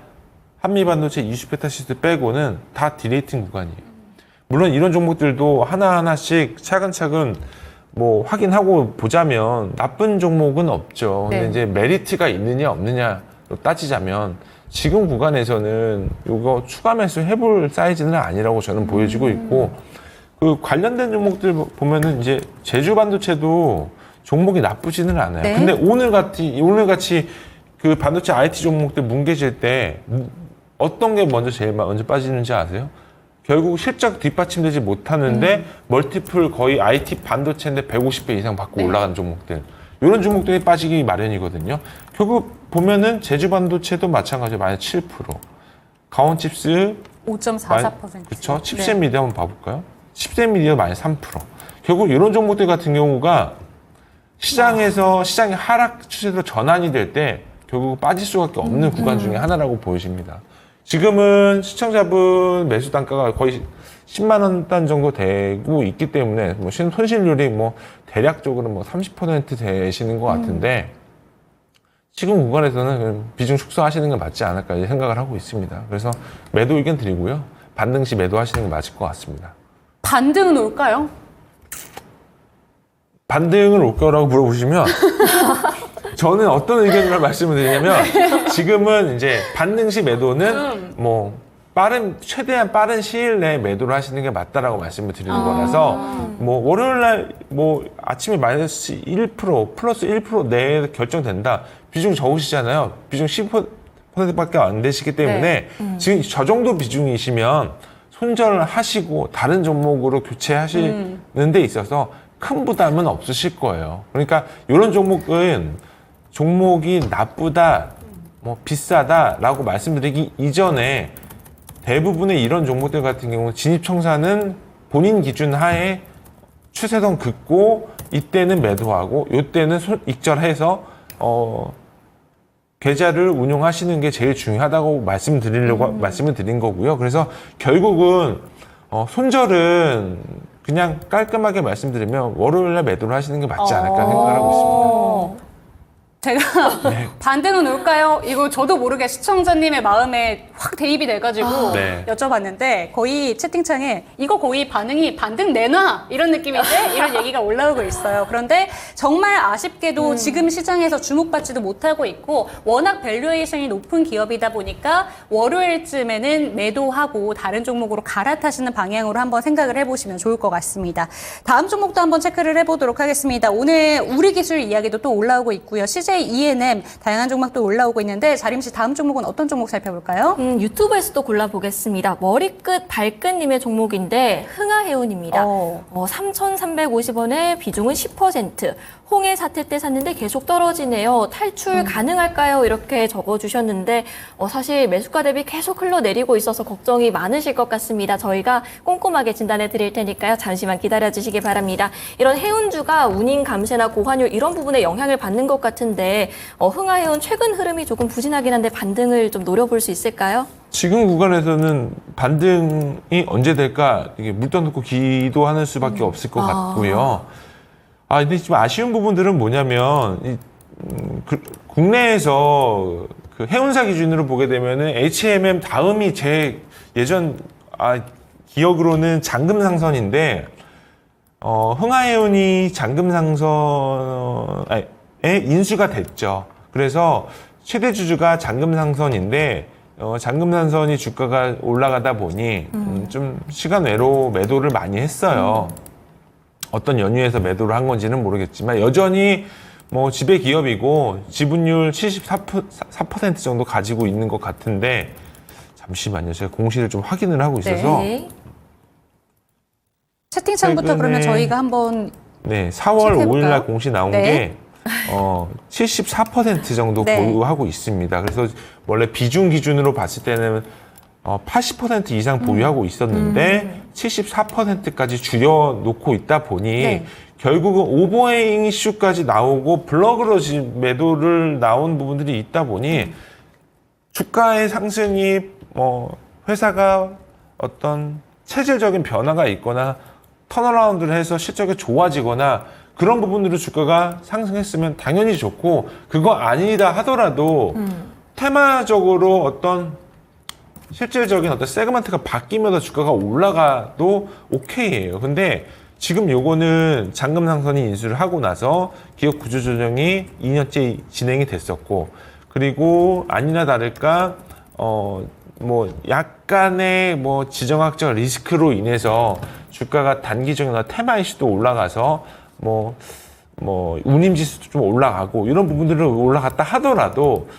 한미반도체 이슈페타시스 빼고는 다 디레이팅 구간이에요. 물론 이런 종목들도 하나하나씩 차근차근 뭐 확인하고 보자면 나쁜 종목은 없죠. 근데 네. 이제 메리트가 있느냐 없느냐로 따지자면 지금 구간에서는 이거 추가 매수 해볼 사이즈는 아니라고 저는 보여지고 있고 그 관련된 종목들 보면은 이제 제주 반도체도 종목이 나쁘지는 않아요. 네. 근데 오늘같이 그 반도체 IT 종목들 뭉개질 때 어떤 게 제일 먼저 빠지는지 아세요? 결국 실적 뒷받침되지 못하는데 멀티플 거의 IT 반도체인데 150배 이상 받고 올라가는 종목들. 이런 종목들이 빠지기 마련이거든요. 결국 보면은 제주 반도체도 마찬가지로 마이너스 7%. 강원칩스 5.44%. 그렇죠. 칩셋 미디어 한번 봐볼까요? 칩셋 미디어 마이너스 3%. 결국 이런 종목들 같은 경우가 시장의 하락 추세로 전환이 될 때 결국 빠질 수밖에 없는 구간 중에 하나라고 보여집니다. 지금은 시청자분 매수 단가가 거의 10만 원 단 정도 되고 있기 때문에 뭐 손실률이 뭐 대략적으로 뭐 30% 되시는 것 같은데 지금 구간에서는 비중 축소하시는 게 맞지 않을까 생각을 하고 있습니다. 그래서 매도 의견 드리고요. 반등 시 매도하시는 게 맞을 것 같습니다. 반등은 올까요? 반등을 올 거라고 물어보시면 저는 어떤 의견을 말씀을 드리냐면 지금은 이제 반등 시 매도는 뭐 최대한 빠른 시일 내에 매도를 하시는 게 맞다라고 말씀을 드리는 거라서 뭐 월요일 날 뭐 아침에 마이너스 1% 플러스 1% 내에 결정된다. 비중 적으시잖아요. 비중 10%밖에 안 되시기 때문에 지금 저 정도 비중이시면 손절을 하시고 다른 종목으로 교체하시는 데 있어서 큰 부담은 없으실 거예요. 그러니까 이런 종목이 나쁘다, 뭐 비싸다라고 말씀드리기 이전에 대부분의 이런 종목들 같은 경우는 진입청사는 본인 기준 하에 추세선 긋고 이때는 매도하고 이때는 익절해서 계좌를 운용하시는 게 제일 중요하다고 말씀을 드린 거고요. 그래서 결국은 손절은 그냥 깔끔하게 말씀드리면 월요일날 매도를 하시는 게 맞지 않을까 생각을 하고 있습니다. 제가 네. 반등은 올까요? 이거 저도 모르게 시청자님의 마음에 확 대입이 돼가지고 네. 여쭤봤는데 거의 채팅창에 이거 거의 반등 내놔 이런 느낌인데 이런 얘기가 올라오고 있어요. 그런데 정말 아쉽게도 지금 시장에서 주목받지도 못하고 있고 워낙 밸류에이션이 높은 기업이다 보니까 월요일쯤에는 매도하고 다른 종목으로 갈아타시는 방향으로 한번 생각을 해보시면 좋을 것 같습니다. 다음 종목도 한번 체크를 해보도록 하겠습니다. 오늘 우리 기술 이야기도 또 올라오고 있고요. CJ ENM 다양한 종목도 올라오고 있는데 자림 씨 다음 종목은 어떤 종목 살펴볼까요? 유튜브에서 또 골라보겠습니다. 머리끝 발끝님의 종목인데 흥하해운입니다. 3,350원에 비중은 10%. 홍해 사태 때 샀는데 계속 떨어지네요. 탈출 가능할까요? 이렇게 적어주셨는데 사실 매수가 대비 계속 흘러내리고 있어서 걱정이 많으실 것 같습니다. 저희가 꼼꼼하게 진단해 드릴 테니까요. 잠시만 기다려주시기 바랍니다. 이런 해운주가 운임 감세나 고환율 이런 부분에 영향을 받는 것 같은데 흥하해운 최근 흐름이 조금 부진하긴 한데 반등을 좀 노려볼 수 있을까요? 지금 구간에서는 반등이 언제 될까 이게 물 떠놓고 기도하는 수밖에 없을 것 같고요. 근데 지금 아쉬운 부분들은 뭐냐면 국내에서 그 해운사 기준으로 보게 되면은 HMM 다음이 제 예전 기억으로는 잔금상선인데 흥하해운이 잔금상선에 인수가 됐죠. 그래서 최대 주주가 잔금상선인데 잔금상선이 주가가 올라가다 보니 좀 시간 외로 매도를 많이 했어요. 어떤 연유에서 매도를 한 건지는 모르겠지만 여전히 뭐 지배 기업이고 지분율 74% 정도 가지고 있는 것 같은데 잠시만요. 제가 공시를 좀 확인을 하고 있어서 네. 채팅창부터 그러면 저희가 한번 4월 5일 날 공시 나온 네. 게 74% 정도 네. 보유하고 있습니다. 그래서 원래 비중 기준으로 봤을 때는 80% 이상 보유하고 있었는데 74%까지 줄여놓고 있다 보니 네. 결국은 오버헤잉 이슈까지 나오고 블럭으로 매도를 나온 부분들이 있다 보니 주가의 상승이 회사가 어떤 체질적인 변화가 있거나 턴어라운드를 해서 실적이 좋아지거나 그런 부분으로 주가가 상승했으면 당연히 좋고 그거 아니다 하더라도 테마적으로 어떤 실질적인 어떤 세그먼트가 바뀌면서 주가가 올라가도 오케이예요. 근데 지금 요거는 잔금상선이 인수를 하고 나서 기업 구조조정이 2년째 진행이 됐었고 그리고 아니나 다를까 뭐 약간의 뭐 지정학적 리스크로 인해서 주가가 단기적인 테마 이슈도 올라가서 뭐 운임지수도 좀 올라가고 이런 부분들을 올라갔다 하더라도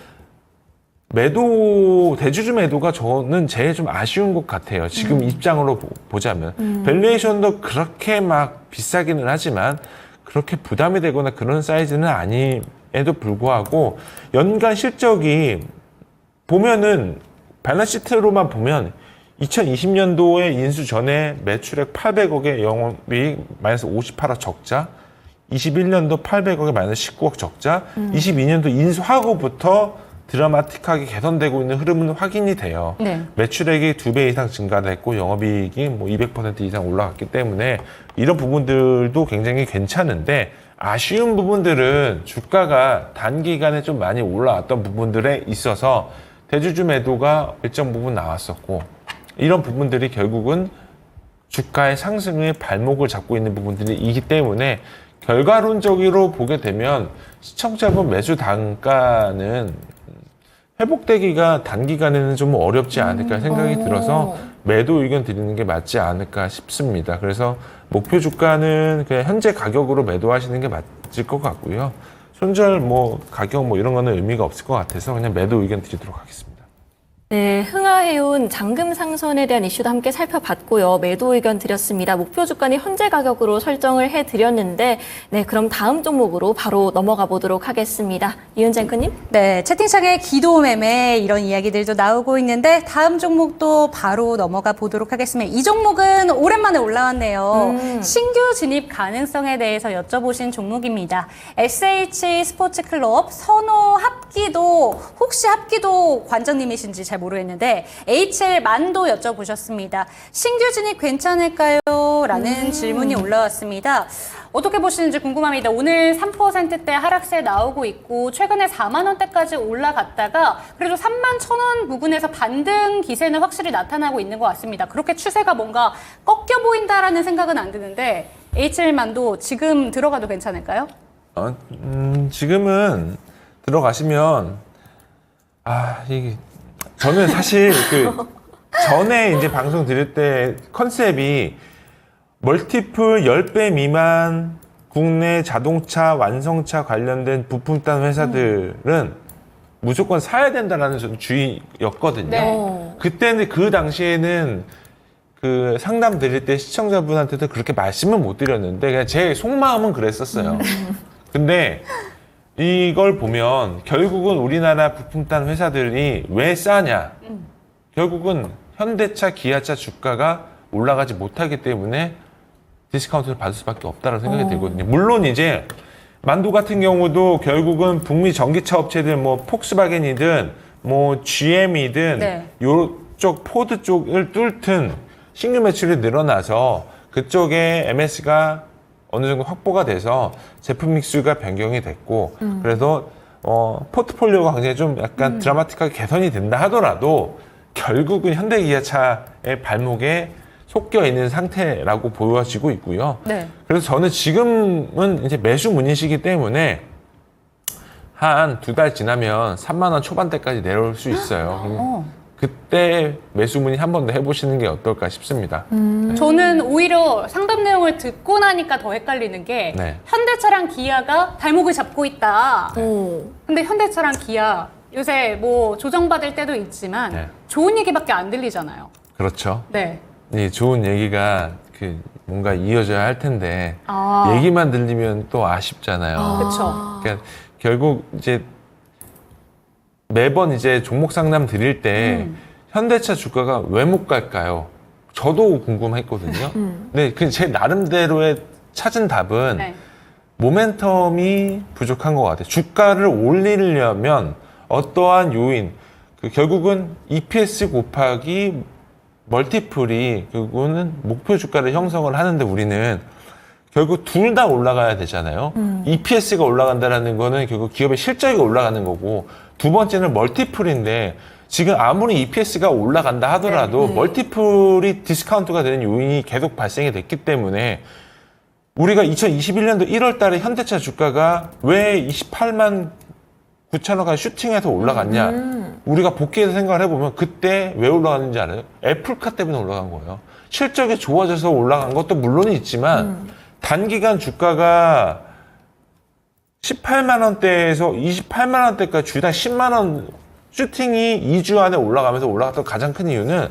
대주주 매도가 저는 제일 좀 아쉬운 것 같아요. 지금 입장으로 보자면. 밸류에이션도 그렇게 막 비싸기는 하지만 그렇게 부담이 되거나 그런 사이즈는 아님에도 불구하고 연간 실적이 보면은 밸런스시트로만 보면 2020년도에 인수 전에 매출액 800억에 영업이익 마이너스 58억 적자, 21년도 800억에 마이너스 19억 적자, 22년도 인수하고부터 드라마틱하게 개선되고 있는 흐름은 확인이 돼요. 네. 매출액이 2배 이상 증가됐고 영업이익이 뭐 200% 이상 올라갔기 때문에 이런 부분들도 굉장히 괜찮은데 아쉬운 부분들은 주가가 단기간에 좀 많이 올라왔던 부분들에 있어서 대주주 매도가 일정 부분 나왔었고 이런 부분들이 결국은 주가의 상승의 발목을 잡고 있는 부분들이기 때문에 결과론적으로 보게 되면 시청자분 매수 단가는 회복되기가 단기간에는 좀 어렵지 않을까 생각이 들어서 매도 의견 드리는 게 맞지 않을까 싶습니다. 그래서 목표 주가는 그냥 현재 가격으로 매도하시는 게 맞을 것 같고요. 손절 가격 이런 거는 의미가 없을 것 같아서 그냥 매도 의견 드리도록 하겠습니다. 네, 흥하해온 잔금 상선에 대한 이슈도 함께 살펴봤고요. 매도 의견 드렸습니다. 목표 주가는 현재 가격으로 설정을 해드렸는데, 네, 그럼 다음 종목으로 바로 넘어가 보도록 하겠습니다. 이은재 앵커님? 네, 채팅창에 기도 매매 이런 이야기들도 나오고 있는데 다음 종목도 바로 넘어가 보도록 하겠습니다. 이 종목은 오랜만에 올라왔네요. 신규 진입 가능성에 대해서 여쭤보신 종목입니다. SH 스포츠클럽 선호 합기도 혹시 합기도 관장님이신지 잘 모르겠는데 HL만도 여쭤보셨습니다. 신규 진입 괜찮을까요? 라는 질문이 올라왔습니다. 어떻게 보시는지 궁금합니다. 오늘 3%대 하락세 나오고 있고 최근에 4만 원대까지 올라갔다가 그래도 3만 1,000원 부근에서 반등 기세는 확실히 나타나고 있는 것 같습니다. 그렇게 추세가 뭔가 꺾여 보인다라는 생각은 안 드는데 HL만도 지금 들어가도 괜찮을까요? 지금은 들어가시면 이게 저는 사실 전에 이제 방송 드릴 때 컨셉이 멀티플 10배 미만 국내 자동차 완성차 관련된 부품단 회사들은 무조건 사야 된다라는 좀 주의였거든요. 네. 그때는 그 당시에는 그 상담 드릴 때 시청자분한테도 그렇게 말씀은 못 드렸는데 그냥 제 속마음은 그랬었어요. 근데 이걸 보면 결국은 우리나라 부품단 회사들이 왜 싸냐? 결국은 현대차, 기아차 주가가 올라가지 못하기 때문에 디스카운트를 받을 수밖에 없다고 생각이 들거든요. 물론 이제 만도 같은 경우도 결국은 북미 전기차 업체들 폭스바겐이든 GM이든 네. 요쪽 포드 쪽을 뚫든 신규 매출이 늘어나서 그쪽에 MS가 어느 정도 확보가 돼서 제품 믹스가 변경이 됐고 그래서 포트폴리오가 굉장히 좀 약간 드라마틱하게 개선이 된다 하더라도 결국은 현대기아차의 발목에 섞여 있는 상태라고 보여지고 있고요. 네. 그래서 저는 지금은 이제 매수 문의시기 때문에 한 2달 지나면 3만 원 초반대까지 내려올 수 있어요. 그럼 그때 매수 문의 한 번 더 해보시는 게 어떨까 싶습니다. 저는 오히려 상담 내용을 듣고 나니까 더 헷갈리는 게 네. 현대차랑 기아가 발목을 잡고 있다. 근데 현대차랑 기아 요새 조정받을 때도 있지만 네. 좋은 얘기밖에 안 들리잖아요. 그렇죠. 네. 이 좋은 얘기가 뭔가 이어져야 할 텐데 아. 얘기만 들리면 또 아쉽잖아요. 그렇죠. 그러니까 결국 이제 매번 이제 종목 상담 드릴 때 현대차 주가가 왜 못 갈까요? 저도 궁금했거든요. 근데 제 나름대로의 찾은 답은 네. 모멘텀이 부족한 것 같아요. 주가를 올리려면 어떠한 요인, 결국은 EPS 곱하기 멀티플이 결국은 목표 주가를 형성을 하는데 우리는 결국 둘 다 올라가야 되잖아요. EPS가 올라간다는 거는 결국 기업의 실적이 올라가는 거고 두 번째는 멀티플인데 지금 아무리 EPS가 올라간다 하더라도 멀티플이 디스카운트가 되는 요인이 계속 발생이 됐기 때문에 우리가 2021년도 1월 달에 현대차 주가가 왜 28만 9천억까지 슈팅해서 올라갔냐. 우리가 복귀해서 생각을 해보면 그때 왜 올라갔는지 알아요? 애플카 때문에 올라간 거예요. 실적이 좋아져서 올라간 것도 물론 있지만 단기간 주가가 18만 원대에서 28만 원대까지 주당 10만 원 슈팅이 2주 안에 올라가면서 올라갔던 가장 큰 이유는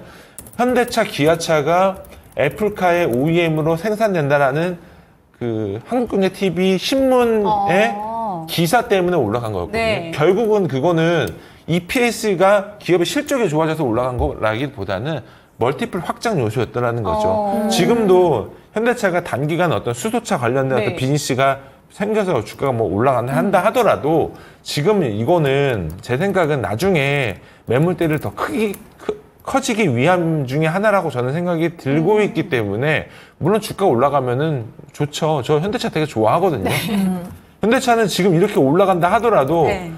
현대차, 기아차가 애플카의 OEM으로 생산된다라는 그 한국경제TV 신문의 기사 때문에 올라간 거였거든요. 네. 결국은 그거는 EPS가 기업의 실적이 좋아져서 올라간 거라기보다는 멀티플 확장 요소였다라는 거죠. 지금도 현대차가 단기간 어떤 수소차 관련된 네. 어떤 비즈니스가 생겨서 주가가 뭐 올라간다 하더라도 지금 이거는 제 생각은 나중에 매물대를 더 커지기 위함 중에 하나라고 저는 생각이 들고 있기 때문에 물론 주가 올라가면은 좋죠. 저 현대차 되게 좋아하거든요. 현대차는 지금 이렇게 올라간다 하더라도 네.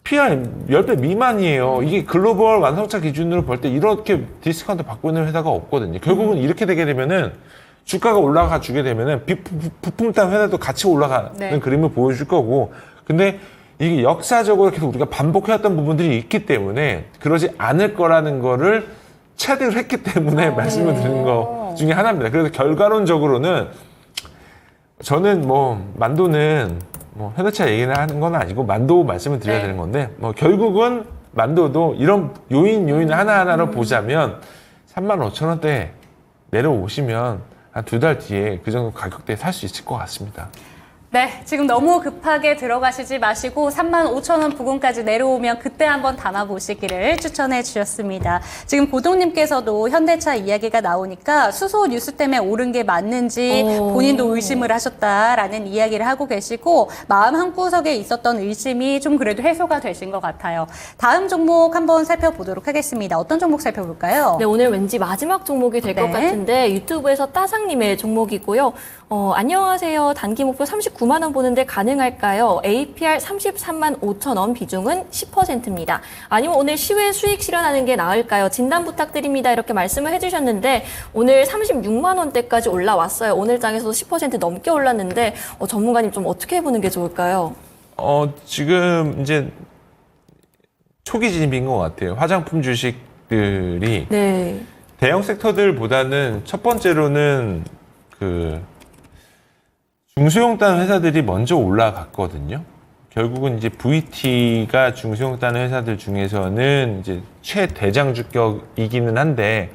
PR 10배 미만이에요. 이게 글로벌 완성차 기준으로 볼 때 이렇게 디스카운트 받고 있는 회사가 없거든요. 결국은 이렇게 되게 되면은 주가가 올라가 주게 되면은 부품단 회사도 같이 올라가는 네. 그림을 보여줄 거고. 근데 이게 역사적으로 계속 우리가 반복해왔던 부분들이 있기 때문에 그러지 않을 거라는 거를 체득을 했기 때문에 말씀을 드리는 거 중에 하나입니다. 그래서 결과론적으로는 저는 뭐 만도는 뭐 현대차 얘기를 하는 건 아니고 만도 말씀을 드려야 되는 건데 뭐 결국은 만도도 이런 요인 하나하나로 보자면 35,000원대 내려오시면 한 2달 뒤에 그 정도 가격대에 살 수 있을 것 같습니다. 네, 지금 너무 급하게 들어가시지 마시고 35,000원 부근까지 내려오면 그때 한번 담아보시기를 추천해 주셨습니다. 지금 고동님께서도 현대차 이야기가 나오니까 수소 뉴스 때문에 오른 게 맞는지 본인도 의심을 하셨다라는 이야기를 하고 계시고 마음 한구석에 있었던 의심이 좀 그래도 해소가 되신 것 같아요. 다음 종목 한번 살펴보도록 하겠습니다. 어떤 종목 살펴볼까요? 네, 오늘 왠지 마지막 종목이 될 것 같은데 유튜브에서 따상님의 종목이고요. 안녕하세요. 단기 목표 39만 원 보는데 가능할까요? APR 33만 5천 원, 비중은 10%입니다. 아니면 오늘 시외 수익 실현하는 게 나을까요? 진단 부탁드립니다. 이렇게 말씀을 해주셨는데 오늘 36만 원대까지 올라왔어요. 오늘 장에서도 10% 넘게 올랐는데 전문가님 좀 어떻게 해보는 게 좋을까요? 지금 이제 초기 진입인 것 같아요. 화장품 주식들이 네. 대형 섹터들보다는 첫 번째로는 그 중소형단 회사들이 먼저 올라갔거든요. 결국은 이제 VT가 중소형단 회사들 중에서는 이제 최대장주격이기는 한데,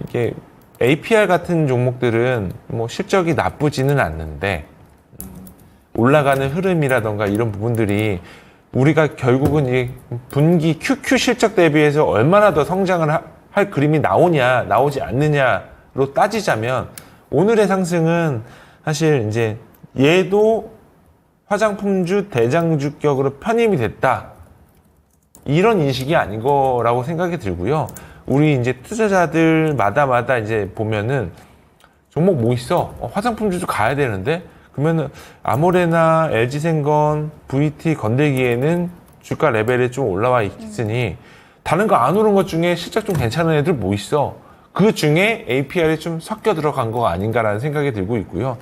이게 APR 같은 종목들은 뭐 실적이 나쁘지는 않는데, 올라가는 흐름이라던가 이런 부분들이 우리가 결국은 이 분기 QQ 실적 대비해서 얼마나 더 성장을 할 그림이 나오지 않느냐로 따지자면 오늘의 상승은 사실 이제 얘도 화장품주 대장주격으로 편입이 됐다. 이런 인식이 아닌 거라고 생각이 들고요. 우리 이제 투자자들마다 이제 보면은 종목 뭐 있어? 화장품주도 가야 되는데? 그러면은 아모레나 LG생건, VT, 건대기에는 주가 레벨이 좀 올라와 있으니 다른 거 안 오른 것 중에 실적 좀 괜찮은 애들 뭐 있어? 그 중에 APR이 좀 섞여 들어간 거 아닌가라는 생각이 들고 있고요.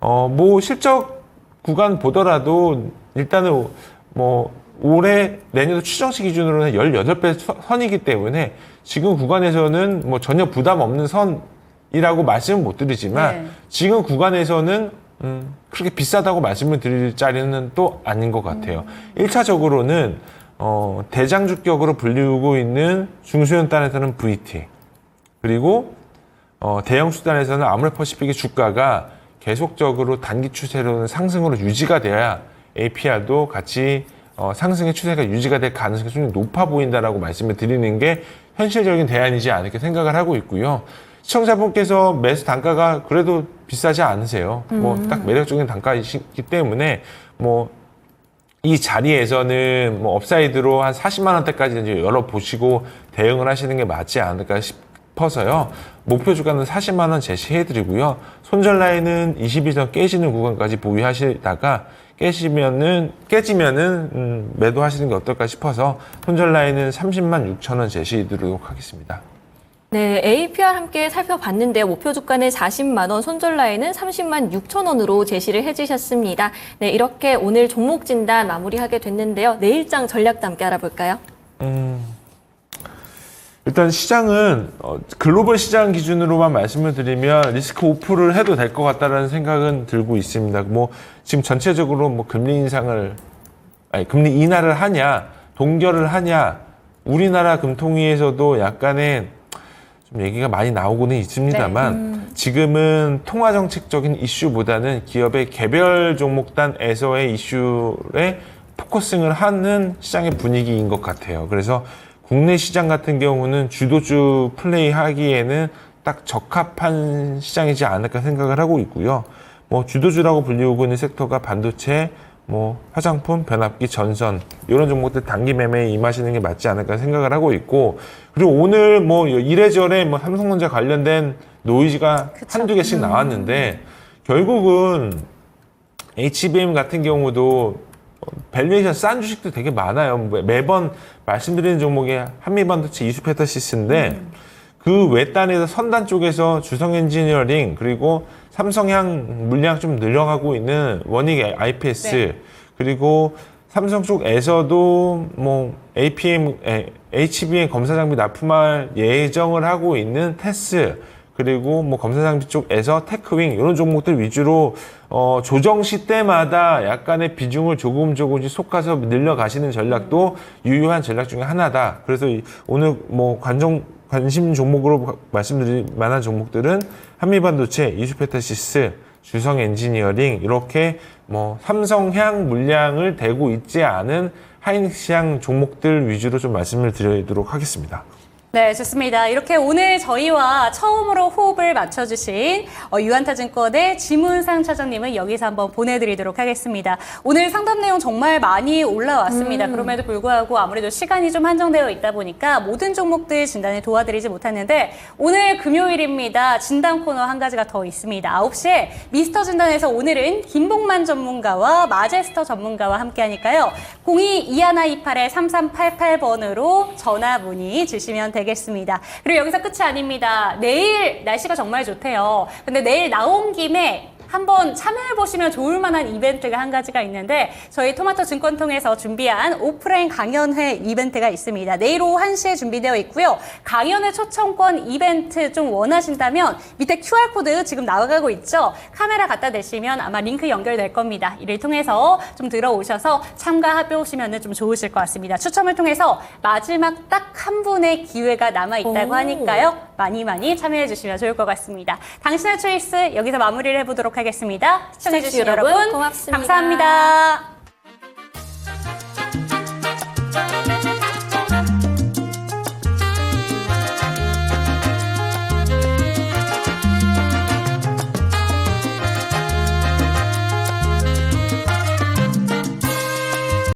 뭐 실적 구간 보더라도 일단은 뭐 올해 내년도 추정치 기준으로는 18배 선이기 때문에 지금 구간에서는 뭐 전혀 부담 없는 선이라고 말씀은 못 드리지만 지금 구간에서는 그렇게 비싸다고 말씀을 드릴 자리는 또 아닌 것 같아요. 1차적으로는 대장주격으로 불리우고 있는 중소형단에서는 VT 그리고 대형 수단에서는 아모레퍼시픽의 주가가 계속적으로 단기 추세로는 상승으로 유지가 돼야 APR도 같이 상승의 추세가 유지가 될 가능성이 좀 높아 보인다라고 말씀을 드리는 게 현실적인 대안이지 않을까 생각을 하고 있고요. 시청자분께서 매수 단가가 그래도 비싸지 않으세요. 뭐 딱 매력적인 단가이기 때문에 뭐 이 자리에서는 뭐 업사이드로 한 40만 원대까지 이제 열어보시고 대응을 하시는 게 맞지 않을까 싶어서요. 목표 주가는 40만 원 제시해드리고요. 손절 라인은 20일 깨지는 구간까지 보유하시다가 깨지면은 매도하시는 게 어떨까 싶어서 손절 라인은 30만 6천 원 제시해드리도록 하겠습니다. 네, APR 함께 살펴봤는데요. 목표 주가는 40만 원, 손절 라인은 30만 6천 원으로 제시를 해주셨습니다. 네, 이렇게 오늘 종목 진단 마무리하게 됐는데요. 내일장 전략도 함께 알아볼까요? 일단 시장은 글로벌 시장 기준으로만 말씀을 드리면 리스크 오프를 해도 될 것 같다라는 생각은 들고 있습니다. 뭐 지금 전체적으로 뭐 금리 인하를 하냐, 동결을 하냐, 우리나라 금통위에서도 약간의 좀 얘기가 많이 나오고는 있습니다만 지금은 통화정책적인 이슈보다는 기업의 개별 종목단에서의 이슈에 포커싱을 하는 시장의 분위기인 것 같아요. 그래서 국내 시장 같은 경우는 주도주 플레이하기에는 딱 적합한 시장이지 않을까 생각을 하고 있고요. 뭐 주도주라고 불리우고 있는 섹터가 반도체, 뭐 화장품, 변압기, 전선 이런 종목들 단기 매매에 임하시는 게 맞지 않을까 생각을 하고 있고, 그리고 오늘 뭐 이래저래 뭐 삼성전자 관련된 노이즈가 한두 개씩 나왔는데 결국은 HBM 같은 경우도 밸류에이션 싼 주식도 되게 많아요. 매번 말씀드리는 종목이 한미반도체 이수페터시스인데 그 외단에서 선단 쪽에서 주성엔지니어링 그리고 삼성향 물량 좀 늘려가고 있는 원익 IPS 그리고 삼성 쪽에서도 뭐 HBM 검사 장비 납품할 예정을 하고 있는 테스 그리고 뭐 검사 장비 쪽에서 테크윙 이런 종목들 위주로 조정 시때마다 약간의 비중을 조금씩 솎아서 늘려가시는 전략도 유효한 전략 중에 하나다. 그래서 오늘 뭐 관심 종목으로 말씀드릴 만한 종목들은 한미반도체, 이수페터시스, 주성엔지니어링 이렇게 뭐 삼성향 물량을 대고 있지 않은 하이닉스향 종목들 위주로 좀 말씀을 드리도록 하겠습니다. 네, 좋습니다. 이렇게 오늘 저희와 처음으로 호흡을 맞춰주신 유한타증권의 지문상 차장님은 여기서 한번 보내드리도록 하겠습니다. 오늘 상담 내용 정말 많이 올라왔습니다. 그럼에도 불구하고 아무래도 시간이 좀 한정되어 있다 보니까 모든 종목들 진단을 도와드리지 못했는데 오늘 금요일입니다. 진단 코너 한 가지가 더 있습니다. 9시에 미스터 진단에서 오늘은 김복만 전문가와 마제스터 전문가와 함께 하니까요. 02-2128-3388번으로 전화 문의 주시면 되겠습니다. 그리고 여기서 끝이 아닙니다. 내일 날씨가 정말 좋대요. 근데 내일 나온 김에 한번 참여해보시면 좋을 만한 이벤트가 한 가지가 있는데 저희 토마토 증권 통해서 준비한 오프라인 강연회 이벤트가 있습니다. 내일 오후 1시에 준비되어 있고요. 강연회 초청권 이벤트 좀 원하신다면 밑에 QR코드 지금 나가고 있죠. 카메라 갖다 대시면 아마 링크 연결될 겁니다. 이를 통해서 좀 들어오셔서 참가해보시면 좀 좋으실 것 같습니다. 추첨을 통해서 마지막 딱 한 분의 기회가 남아있다고 하니까요. 많이 참여해주시면 좋을 것 같습니다. 당신의 초이스 여기서 마무리를 해보도록 하겠습니다. 시청해주신 여러분 고맙습니다. 감사합니다.